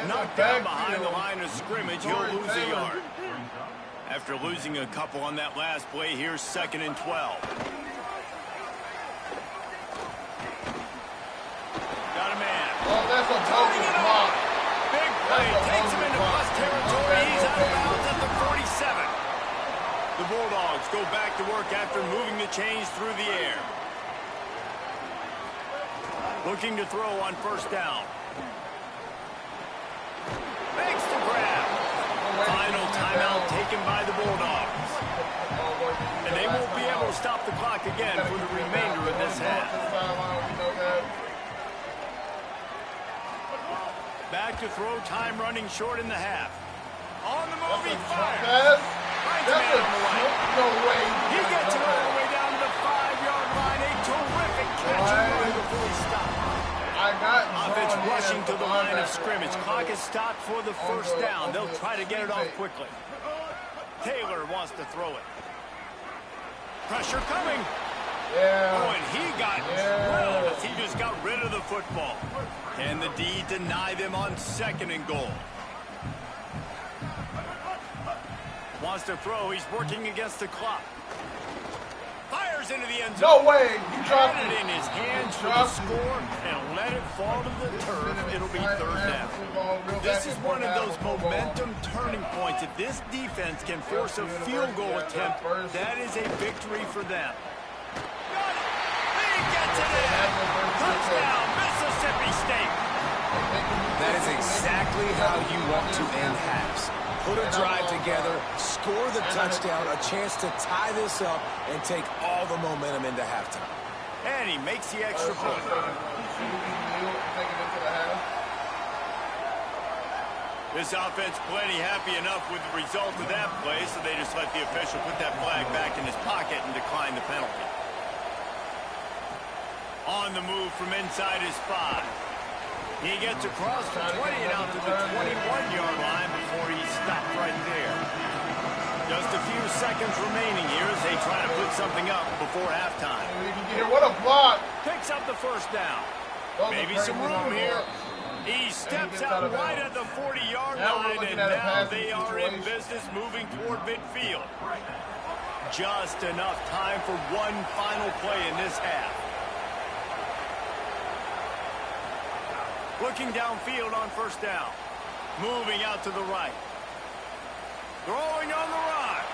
Knocked down behind the line of scrimmage, he'll lose a yard. After losing a couple on that last play, here's 2nd and 12. Got a man. Oh, that's a total block. Big play. Takes him into plus territory. He's out of bounds at the 47. The Bulldogs go back to work after moving the chains through the air. Looking to throw on first down. Makes the grab. Final timeout taken by the Bulldogs. And they won't be able to stop the clock again for the remainder of this half. Back to throw, time running short in the half. On the move, he fires. Finds a man on the right. No way. He gets it all the way down to the 5-yard line. A terrific catch and run before he stopped. Offense rushing to the line of scrimmage. Clock is stopped for the first down. They'll try to get it off quickly. Taylor wants to throw it. Pressure coming. Oh, and he got drilled as he just got rid of the football. Can the D deny them on 2nd and goal? Wants to throw. He's working against the clock. Fires into the end zone. No way. He dropped it in his hands for the score and let it fall to the turf. It'll be 3rd down. This is one of those momentum turning points. If this defense can force a field goal attempt, that is a victory for them. Got it. He gets it in. Touchdown, Mississippi State. That is exactly how you want to end halves. Put a drive together, score the touchdown, a chance to tie this up, and take all the momentum into halftime. And he makes the extra point. This offense plenty happy enough with the result of that play, so they just let the official put that flag back in his pocket and decline the penalty. On the move from inside his 5. He gets across the 20 and out to the 21-yard line before he's stopped right there. Just a few seconds remaining here as they try to put something up before halftime. What a block. Picks up the first down. Maybe some room here. He steps out right at the 40-yard line, and now they are in business moving toward midfield. Just enough time for one final play in this half. Looking downfield on first down. Moving out to the right. Throwing on the run.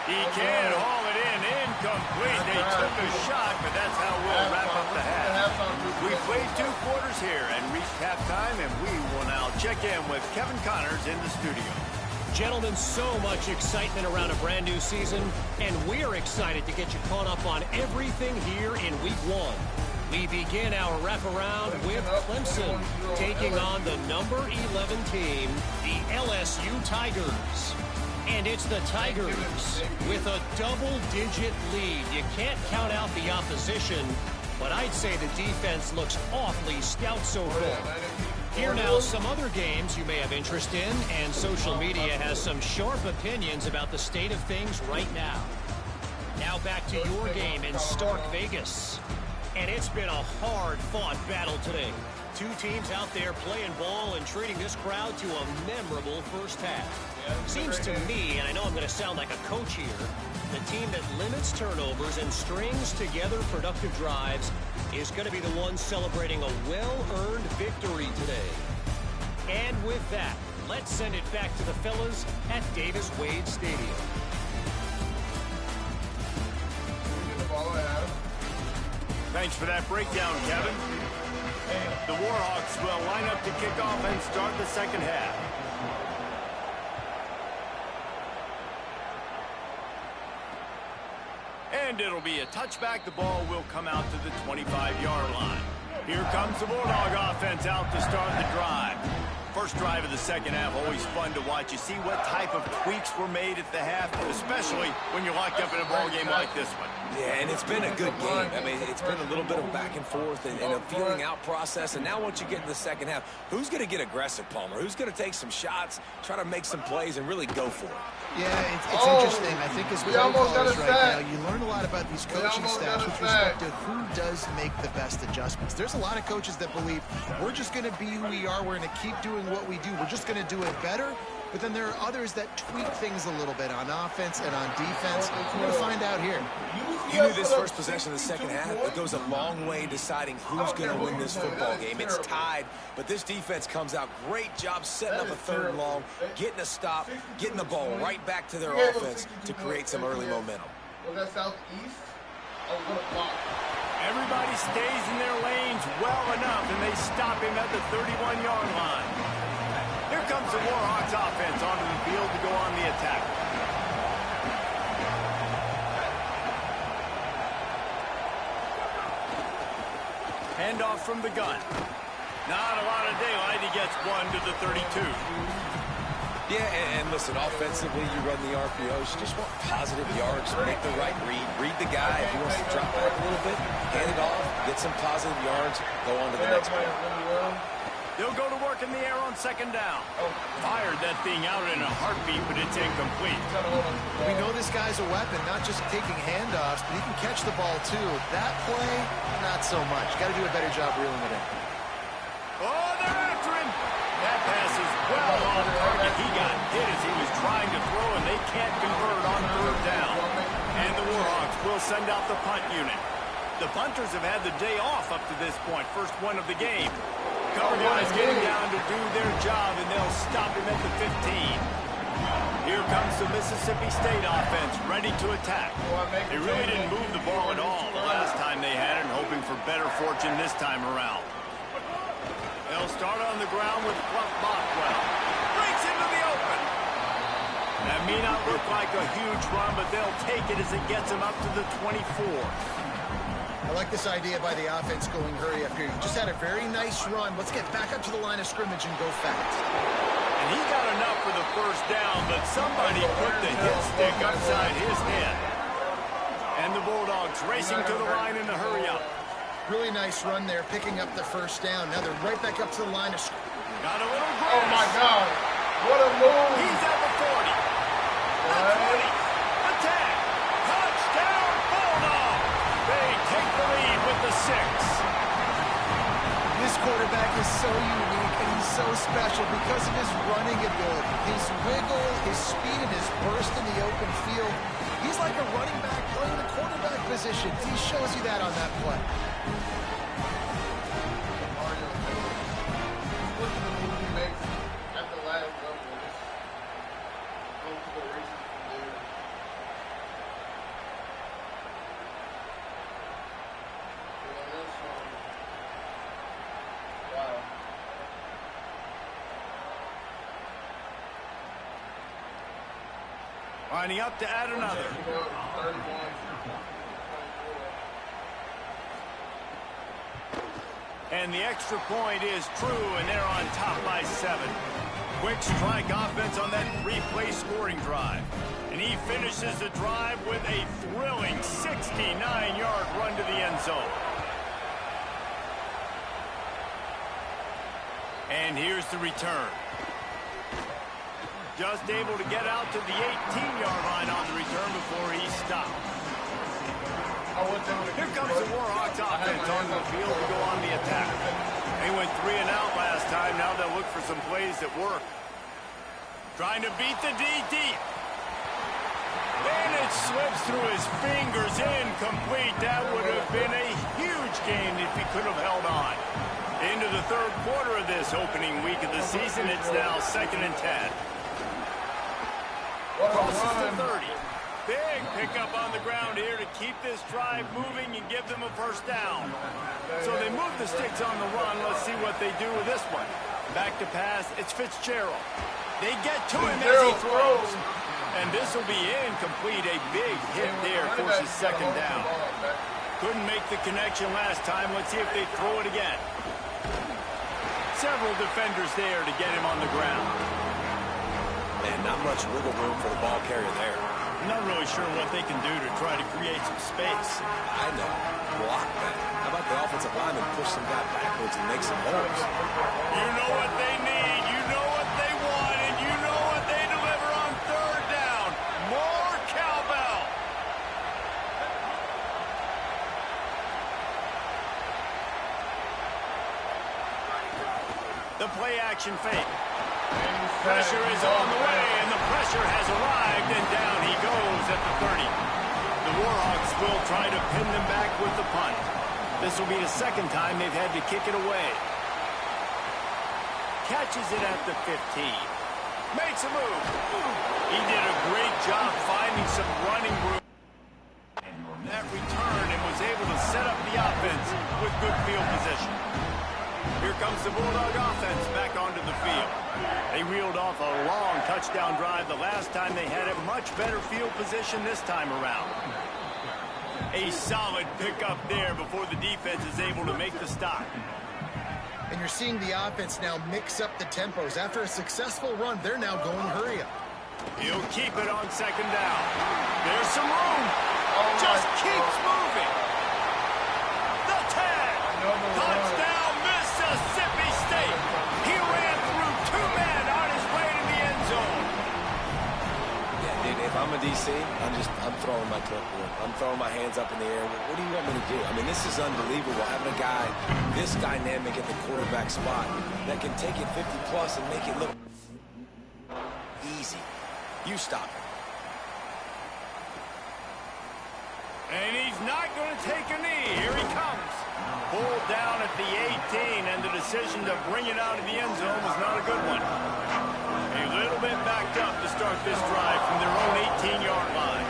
He can't haul it in. Incomplete. They took a shot, but that's how we'll wrap up the half. We played 2 quarters here and reached halftime, and we will now check in with Kevin Connors in the studio. Gentlemen, so much excitement around a brand new season, and we're excited to get you caught up on everything here in Week 1. We begin our wraparound with Clemson taking on the number 11 team, the LSU Tigers. And it's the Tigers with a double-digit lead. You can't count out the opposition, but I'd say the defense looks awfully stout so far. Here now some other games you may have interest in, and social media has some sharp opinions about the state of things right now. Now back to your game in Stark Vegas. And it's been a hard-fought battle today. 2 teams out there playing ball and treating this crowd to a memorable first half. Seems to me, and I know I'm going to sound like a coach here, the team that limits turnovers and strings together productive drives is going to be the one celebrating a well-earned victory today. And with that, let's send it back to the fellas at Davis-Wade Stadium. Thanks for that breakdown, Kevin. The Warhawks will line up to kick off and start the second half. And it'll be a touchback. The ball will come out to the 25-yard line. Here comes the Bulldog offense out to start the drive. First drive of the second half, always fun to watch. You see what type of tweaks were made at the half, especially when you're locked up in a ball game like this one. Yeah, and it's been a good game. I mean, it's been a little bit of back and forth and a feeling out process. And now once you get in the second half, who's going to get aggressive, Palmer? Who's going to take some shots, try to make some plays, and really go for it? Yeah, it's interesting. I think as play callers right now, you learn a lot about these coaching staffs with respect to who does make the best adjustments. There's a lot of coaches that believe we're just going to be who we are. We're going to keep doing what we do. We're just going to do it better. But then there are others that tweak things a little bit on offense and on defense. We're going to find out here. You knew this first possession of the second half, it goes a long way deciding who's going to win this football game. It's tied, but this defense comes out. Great job setting up a 3rd and long, getting a stop, getting the ball right back to their offense to create some early momentum. Everybody stays in their lanes well enough, and they stop him at the 31-yard line. Here comes the Warhawks offense onto the field to go on the attack. Handoff from the gun. Not a lot of daylight. He gets 1 to the 32. Yeah, and listen, offensively, you run the RPOs. You just want positive yards, make the right read the guy. If he wants to drop back a little bit, hand it off, get some positive yards, go on to the next play. They'll go to work in the air on second down. Fired that thing out in a heartbeat, but it's incomplete. We know this guy's a weapon, not just taking handoffs, but he can catch the ball too. That play, not so much. Got to do a better job reeling it in. Oh, they're after him. That pass is well off target. He got hit as he was trying to throw, and they can't convert on 3rd down. And the Warhawks will send out the punt unit. The punters have had the day off up to this point. First one of the game. Cover guys getting down to do their job, and they'll stop him at the 15. Here comes the Mississippi State offense, ready to attack. They really didn't move the ball at all the last time they had it, and hoping for better fortune this time around. They'll start on the ground with Clef Boswell. Breaks into the open. That may not look like a huge run, but they'll take it as it gets them up to the 24. I like this idea by the offense going hurry up here. You just had a very nice run. Let's get back up to the line of scrimmage and go fast. And he got enough for the first down, but somebody put the hit stick upside his head. And the Bulldogs racing to the line in the hurry up. Really nice run there, picking up the first down. Now they're right back up to the line of scrimmage. Got a little grass. Oh, my God. What a move. He's at the 40. The 20. Attack. Touchdown, Bulldogs. They take the lead with the 6. This quarterback is so unique and he's so special because of his running ability, his wiggle, his speed, and his burst in the open field. He's like a running back playing the quarterback position. He shows you that on that play. At the last level, go to the races from there. Wow. Lining up to add another. 31. And the extra point is true, and they're on top by 7. Quick strike offense on that 3-play scoring drive. And he finishes the drive with a thrilling 69-yard run to the end zone. And here's the return. Just able to get out to the 18-yard line on the return before he stopped. Here comes the Warhawks offense on the field to go on the attack. They went 3 and out last time. Now they'll look for some plays that work. Trying to beat the DT. And it slips through his fingers. Incomplete. That would have been a huge gain if he could have held on. Into the third quarter of this opening week of the season. It's now 2nd and 10. Crosses to 30. Big pickup on the ground here to keep this drive moving and give them a first down. So they move the sticks on the run. Let's see what they do with this one. Back to pass. It's Fitzgerald. They get to him as he throws. And this will be incomplete. A big hit there forces 2nd down. Couldn't make the connection last time. Let's see if they throw it again. Several defenders there to get him on the ground. Man, not much wiggle room for the ball carrier there. Not really sure what they can do to try to create some space. I know. Block that. How about the offensive lineman push some guy backwards and make some holes? You know what they need. You know what they want. And you know what they deliver on 3rd down. More cowbell. The play action fake. Pressure is on the way, and the pressure has arrived, and down he goes at the 30. The Warhawks will try to pin them back with the punt. This will be the 2nd time they've had to kick it away. Catches it at the 15. Makes a move. He did a great job finding some running room. That return and was able to set up the offense with good field position. Here comes the Bulldog offense back onto the field. They reeled off a long touchdown drive the last time they had a much better field position this time around. A solid pickup there before the defense is able to make the stop. And you're seeing the offense now mix up the tempos. After a successful run, they're now going hurry up. He'll keep it on 2nd down. There's some room. Just keeps moving. The 10. Touchdown, Mississippi State. He ran through 2 men on his way to the end zone. Yeah, dude, if I'm a DC, I'm throwing my clipboard. I'm throwing my hands up in the air. What do you want me to do? I mean, this is unbelievable, having a guy this dynamic at the quarterback spot that can take it 50-plus and make it look easy. You stop it. And he's not going to take a knee. Here he comes. Pulled down at the 18, and the decision to bring it out of the end zone was not a good one. A little bit backed up to start this drive from their own 18-yard line.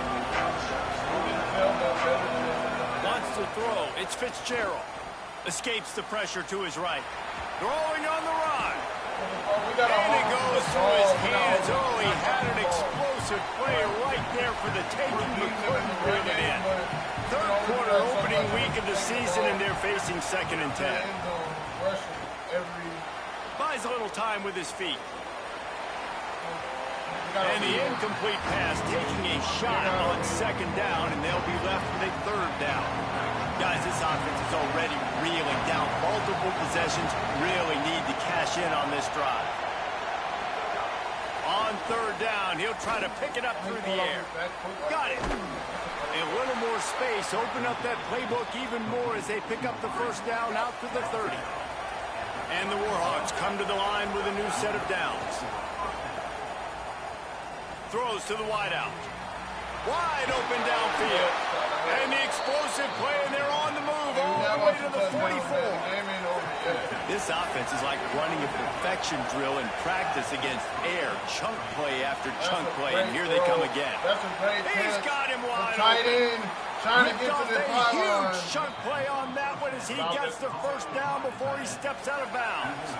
Wants to throw. It's Fitzgerald. Escapes the pressure to his right. Throwing on the run. And it goes through his hands. Oh, he had an explosive play right there for the taking, but couldn't bring it in. Third quarter opening week of the season, and they're facing 2nd and 10. Buys a little time with his feet. And the incomplete pass taking a shot on 2nd down, and they'll be left with a 3rd down. Guys, this offense is already reeling down. Multiple possessions, really need to cash in on this drive. On 3rd down, he'll try to pick it up through the air. Got it. A little more space, open up that playbook even more as they pick up the 1st down out to the 30. And the Warhawks come to the line with a new set of downs. Throws to the wideout. Wide open downfield. And the explosive play, and they're on the move all the way to the 44. This offense is like running a perfection drill in practice against air. Chunk play after chunk play, and here they come again. He's got him wide open. Trying to get to the huge chunk play on that one as he gets the first down before he steps out of bounds.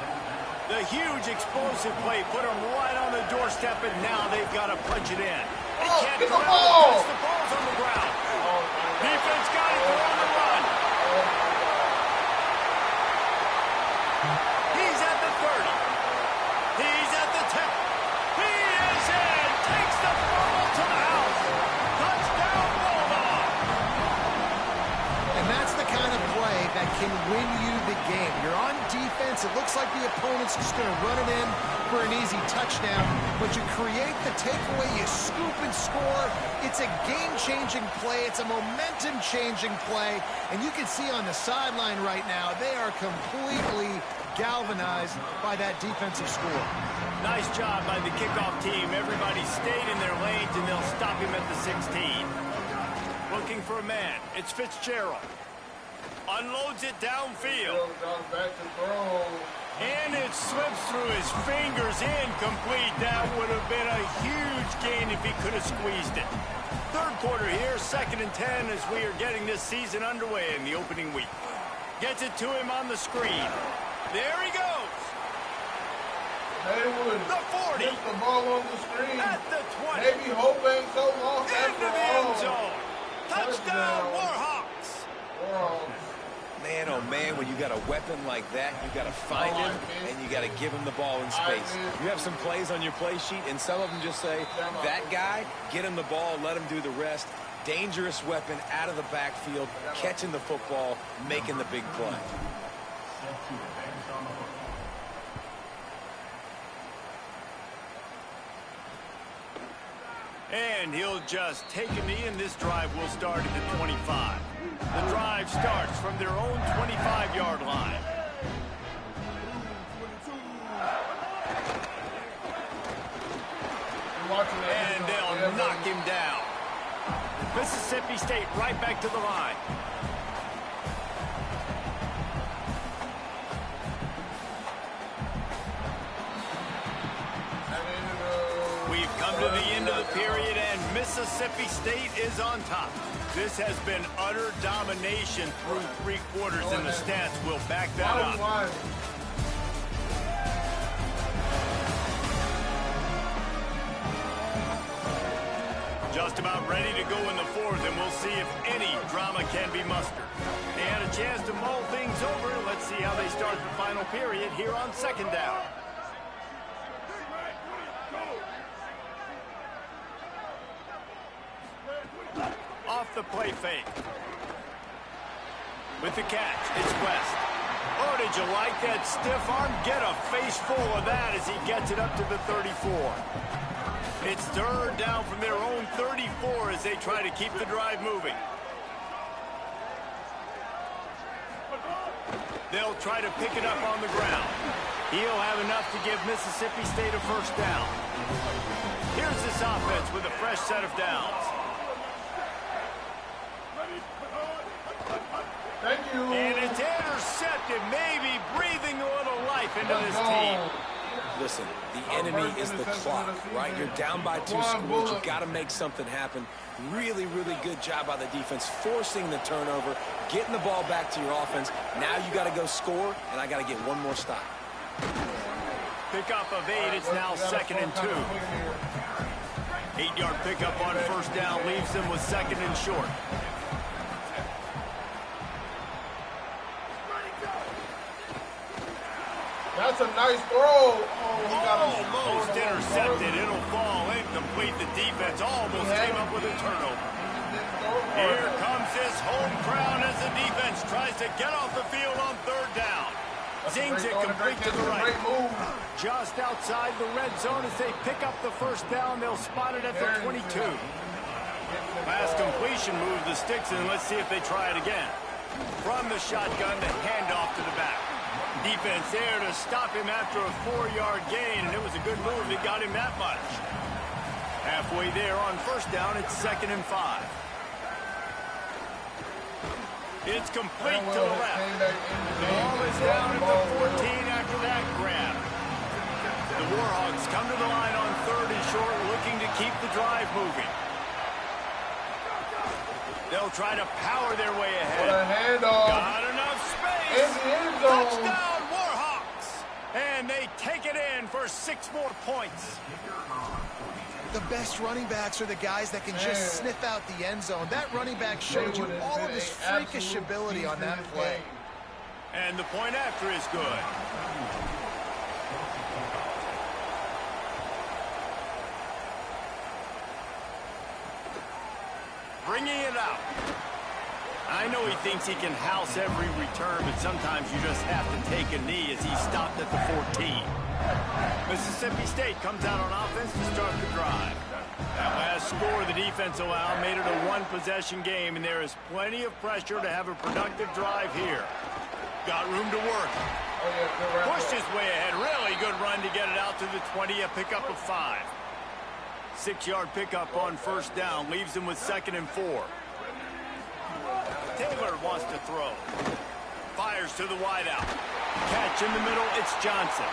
The huge explosive play put him right on the doorstep, and now they've got to punch it in. They can't get throw the it ball! because the ball's on the ground. Defense got it, they're on the run. He's at the 30. He's at the 10. He is in. Takes the ball to the house. Touchdown, Bulldog. And that's the kind of play that can win you the game. You're on defense. It looks like the opponent's just going to run it in for an easy touchdown, but you create the takeaway, you scoop and score. It's a game-changing play. It's a momentum-changing play, and you can see on the sideline right now, they are completely galvanized by that defensive score. Nice job by the kickoff team. Everybody stayed in their lanes, and they'll stop him at the 16. Looking for a man. It's Fitzgerald. Unloads it downfield. And it slips through his fingers, incomplete. That would have been a huge gain if he could have squeezed it. Third quarter here, 2nd and 10 as we are getting this season underway in the opening week. Gets it to him on the screen. There he goes. Haywood. The 40. Gets the ball on the screen. At the 20. Maybe Hope ain't so lost into after the all. end zone. Touchdown, Warhawks. Warhawks. Man, oh man, when you got a weapon like that, you got to find him and you got to give him the ball in space. You have some plays on your play sheet, and some of them just say, that guy, get him the ball, let him do the rest. Dangerous weapon out of the backfield, catching the football, making the big play. And he'll just take a knee, and this drive will start at the 25. The drive starts from their own 25-yard line. And they'll knock him down. Mississippi State right back to the line. We've come to the end of the period, and Mississippi State is on top. This has been utter domination through 3 quarters, and the stats will back that up. Just about ready to go in the 4th, and we'll see if any drama can be mustered. They had a chance to mull things over. Let's see how they start the final period here on 2nd down. Off the play fake. With the catch, it's West. Oh, did you like that stiff arm? Get a face full of that as he gets it up to the 34. It's 3rd down from their own 34 as they try to keep the drive moving. They'll try to pick it up on the ground. He'll have enough to give Mississippi State a 1st down. Here's this offense with a fresh set of downs. Thank you. And it's intercepted, maybe breathing a little life into this team. Listen, the enemy is the clock, right? You're down by 2 scores. You got to make something happen. Really, really good job by the defense, forcing the turnover, getting the ball back to your offense. Now you got to go score, and I got to get one more stop. Pickup of 8. It's now 2nd and 2. 8-yard pickup on 1st down leaves them with 2nd and short. That's a nice throw. Almost intercepted. It'll fall incomplete. The defense almost came up with a turnover. Here comes this home crowd as the defense tries to get off the field on 3rd down. Zings it complete to the right. Just outside the red zone as they pick up the 1st down. They'll spot it at the 22. Pass completion moves the sticks, and let's see if they try it again. From the shotgun, the handoff to the back. Defense there to stop him after a 4-yard gain, and it was a good move that got him that much. Halfway there on first down, it's 2nd and 5. It's complete to the left. The ball is down at the 14 after that grab. The Warhawks come to the line on 3rd and short, looking to keep the drive moving. They'll try to power their way ahead. What a handoff. Got enough space. In the end zone. Touchdown, Warhawks. And they take it in for 6 more points. The best running backs are the guys that can just sniff out the end zone. That running back showed you all of his freakish ability on that play. And the point after is good. Bringing it out. I know he thinks he can house every return, but sometimes you just have to take a knee as he stopped at the 14. Mississippi State comes out on offense to start the drive. That last score the defense allowed made it a 1-possession game, and there is plenty of pressure to have a productive drive here. Got room to work. Pushed his way ahead. Really good run to get it out to the 20, a pickup of 5. 6-yard pickup on first down leaves him with 2nd and 4. Taylor wants to throw. Fires to the wideout. Catch in the middle, it's Johnson.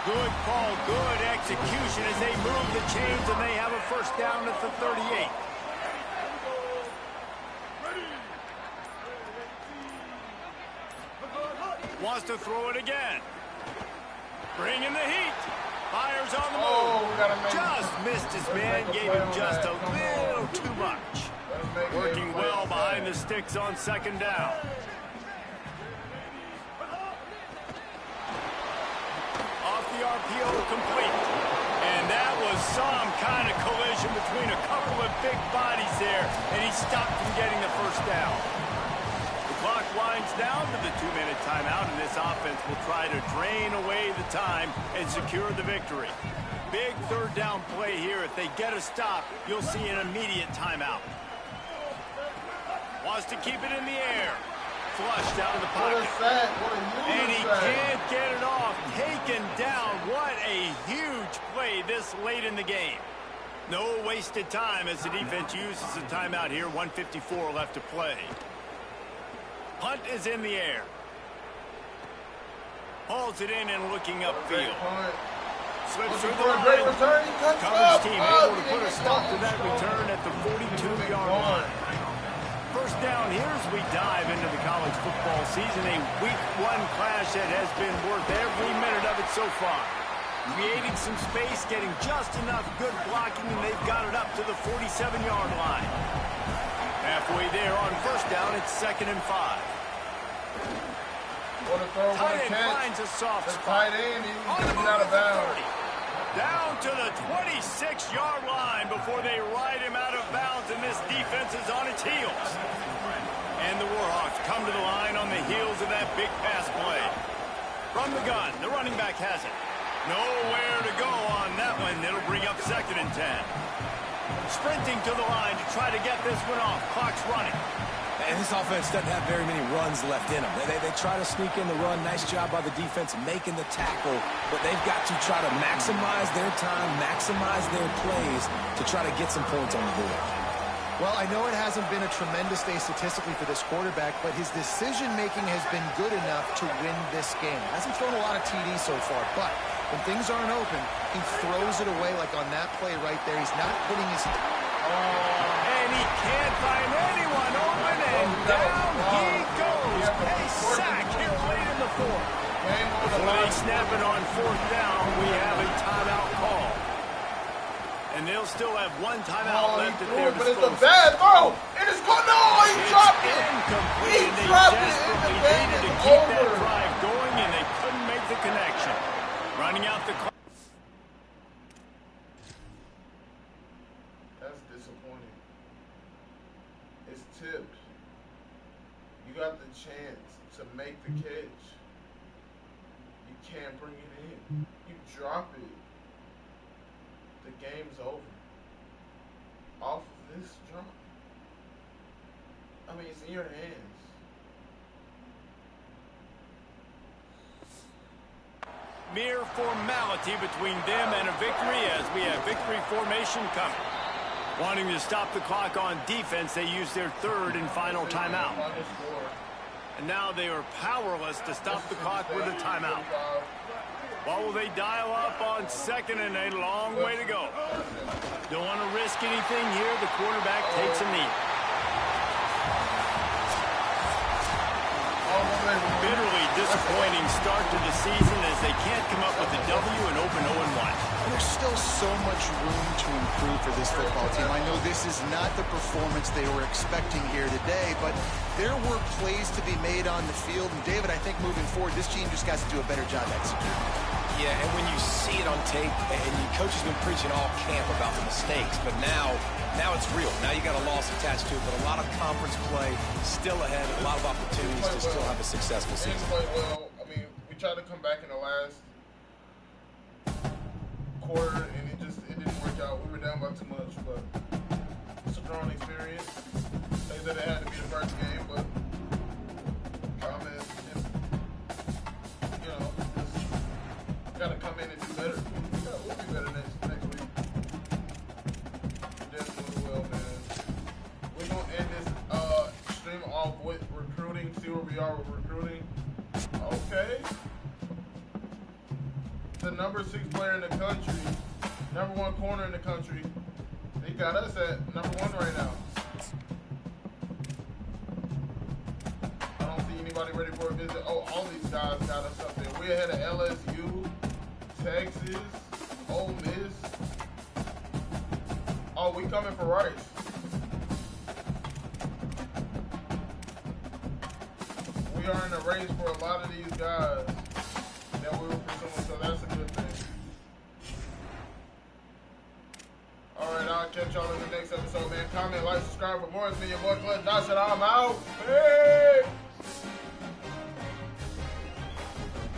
Good call, good execution as they move the chains, and they have a first down at the 38. Wants to throw it again. Bringing the heat. Fires on the move. Just missed his man, gave him just a little too much. Working well behind the sticks on 2nd down. Off the RPO, complete. And that was some kind of collision between a couple of big bodies there, and he stopped from getting the first down. The clock winds down to the 2-minute timeout, and this offense will try to drain away the time and secure the victory. Big 3rd down play here. If they get a stop, you'll see an immediate timeout. Wants to keep it in the air. Flushed out of the pocket. And he can't get it off. Taken down. What a huge play this late in the game. No wasted time as the defense uses a timeout here. 1:54 left to play. Punt is in the air. Hauls it in and looking upfield. Slips through the line. Coverage team able to put a stop to that return at the 42-yard line. First down here as we dive into the college football season. A week 1 clash that has been worth every minute of it so far. Creating some space, getting just enough good blocking, and they've got it up to the 47-yard line. Halfway there on first down, it's 2nd and 5. Tight end finds a soft spot. Tight end, he's on the going to get out of bounds. Down to the 26-yard line before they ride him out of bounds, and this defense is on its heels. And the Warhawks come to the line on the heels of that big pass play. From the gun, the running back has it. Nowhere to go on that one. It'll bring up 2nd and 10. Sprinting to the line to try to get this one off. Clock's running. And this offense doesn't have very many runs left in them. They try to sneak in the run. Nice job by the defense making the tackle. But they've got to try to maximize their time, maximize their plays to try to get some points on the board. Well, I know it hasn't been a tremendous day statistically for this quarterback, but his decision-making has been good enough to win this game. Hasn't thrown a lot of TDs so far, but when things aren't open, he throws it away like on that play right there. He's not putting his... And he can't find anyone open, and down he goes. A sack here late in the 4th. Before they snap it on 4th down, we have a timeout call. And they'll still have 1 timeout left at their disposal. But it's a bad throw. It is good. No, he dropped it. Incomplete. And they desperately needed to keep that drive going, and they couldn't make the connection. Running out the clock. That's disappointing. It's tipped. You got the chance to make the catch. You can't bring it in. You drop it. The game's over. Off of this drop. I mean, it's in your hands. mere formality between them and a victory as we have victory formation coming. Wanting to stop the clock on defense, they use their third and final timeout. And now they are powerless to stop the clock with a timeout. What will they dial up on second and a long way to go? Don't want to risk anything here. The quarterback takes a knee. Bitterly disappointing start to the season as they can't come up with a W and open 0-1. There's still so much room to improve for this football team. I know this is not the performance they were expecting here today, but there were plays to be made on the field. And David, I think moving forward, this team just has to do a better job executing. Yeah, and when you see it on tape, and your coach has been preaching all camp about the mistakes, but now it's real. Now you got a loss attached to it, but a lot of conference play still ahead, a lot of opportunities to still have a successful season. Played well. I mean, we tried to come back in the last quarter, and it didn't work out. We were down by too much, but it's a growing experience. They said it had to be the first game, but gotta come in and do better. We'll be better next week. Definitely will, man. We're gonna end this stream off with recruiting. See where we are with recruiting. Okay. The number 6 player in the country, number 1 corner in the country. They got us at number 1 right now. I don't see anybody ready for a visit. Oh, all these guys got us up there. We're ahead of LSU. Texas, Ole Miss. Oh, we coming for Rice. We are in the race for a lot of these guys that we were pursuing, so that's a good thing. Alright, I'll catch y'all in the next episode, man. Comment, like, subscribe for more. It's me, your boy, Clint Josh, and I'm out. Hey!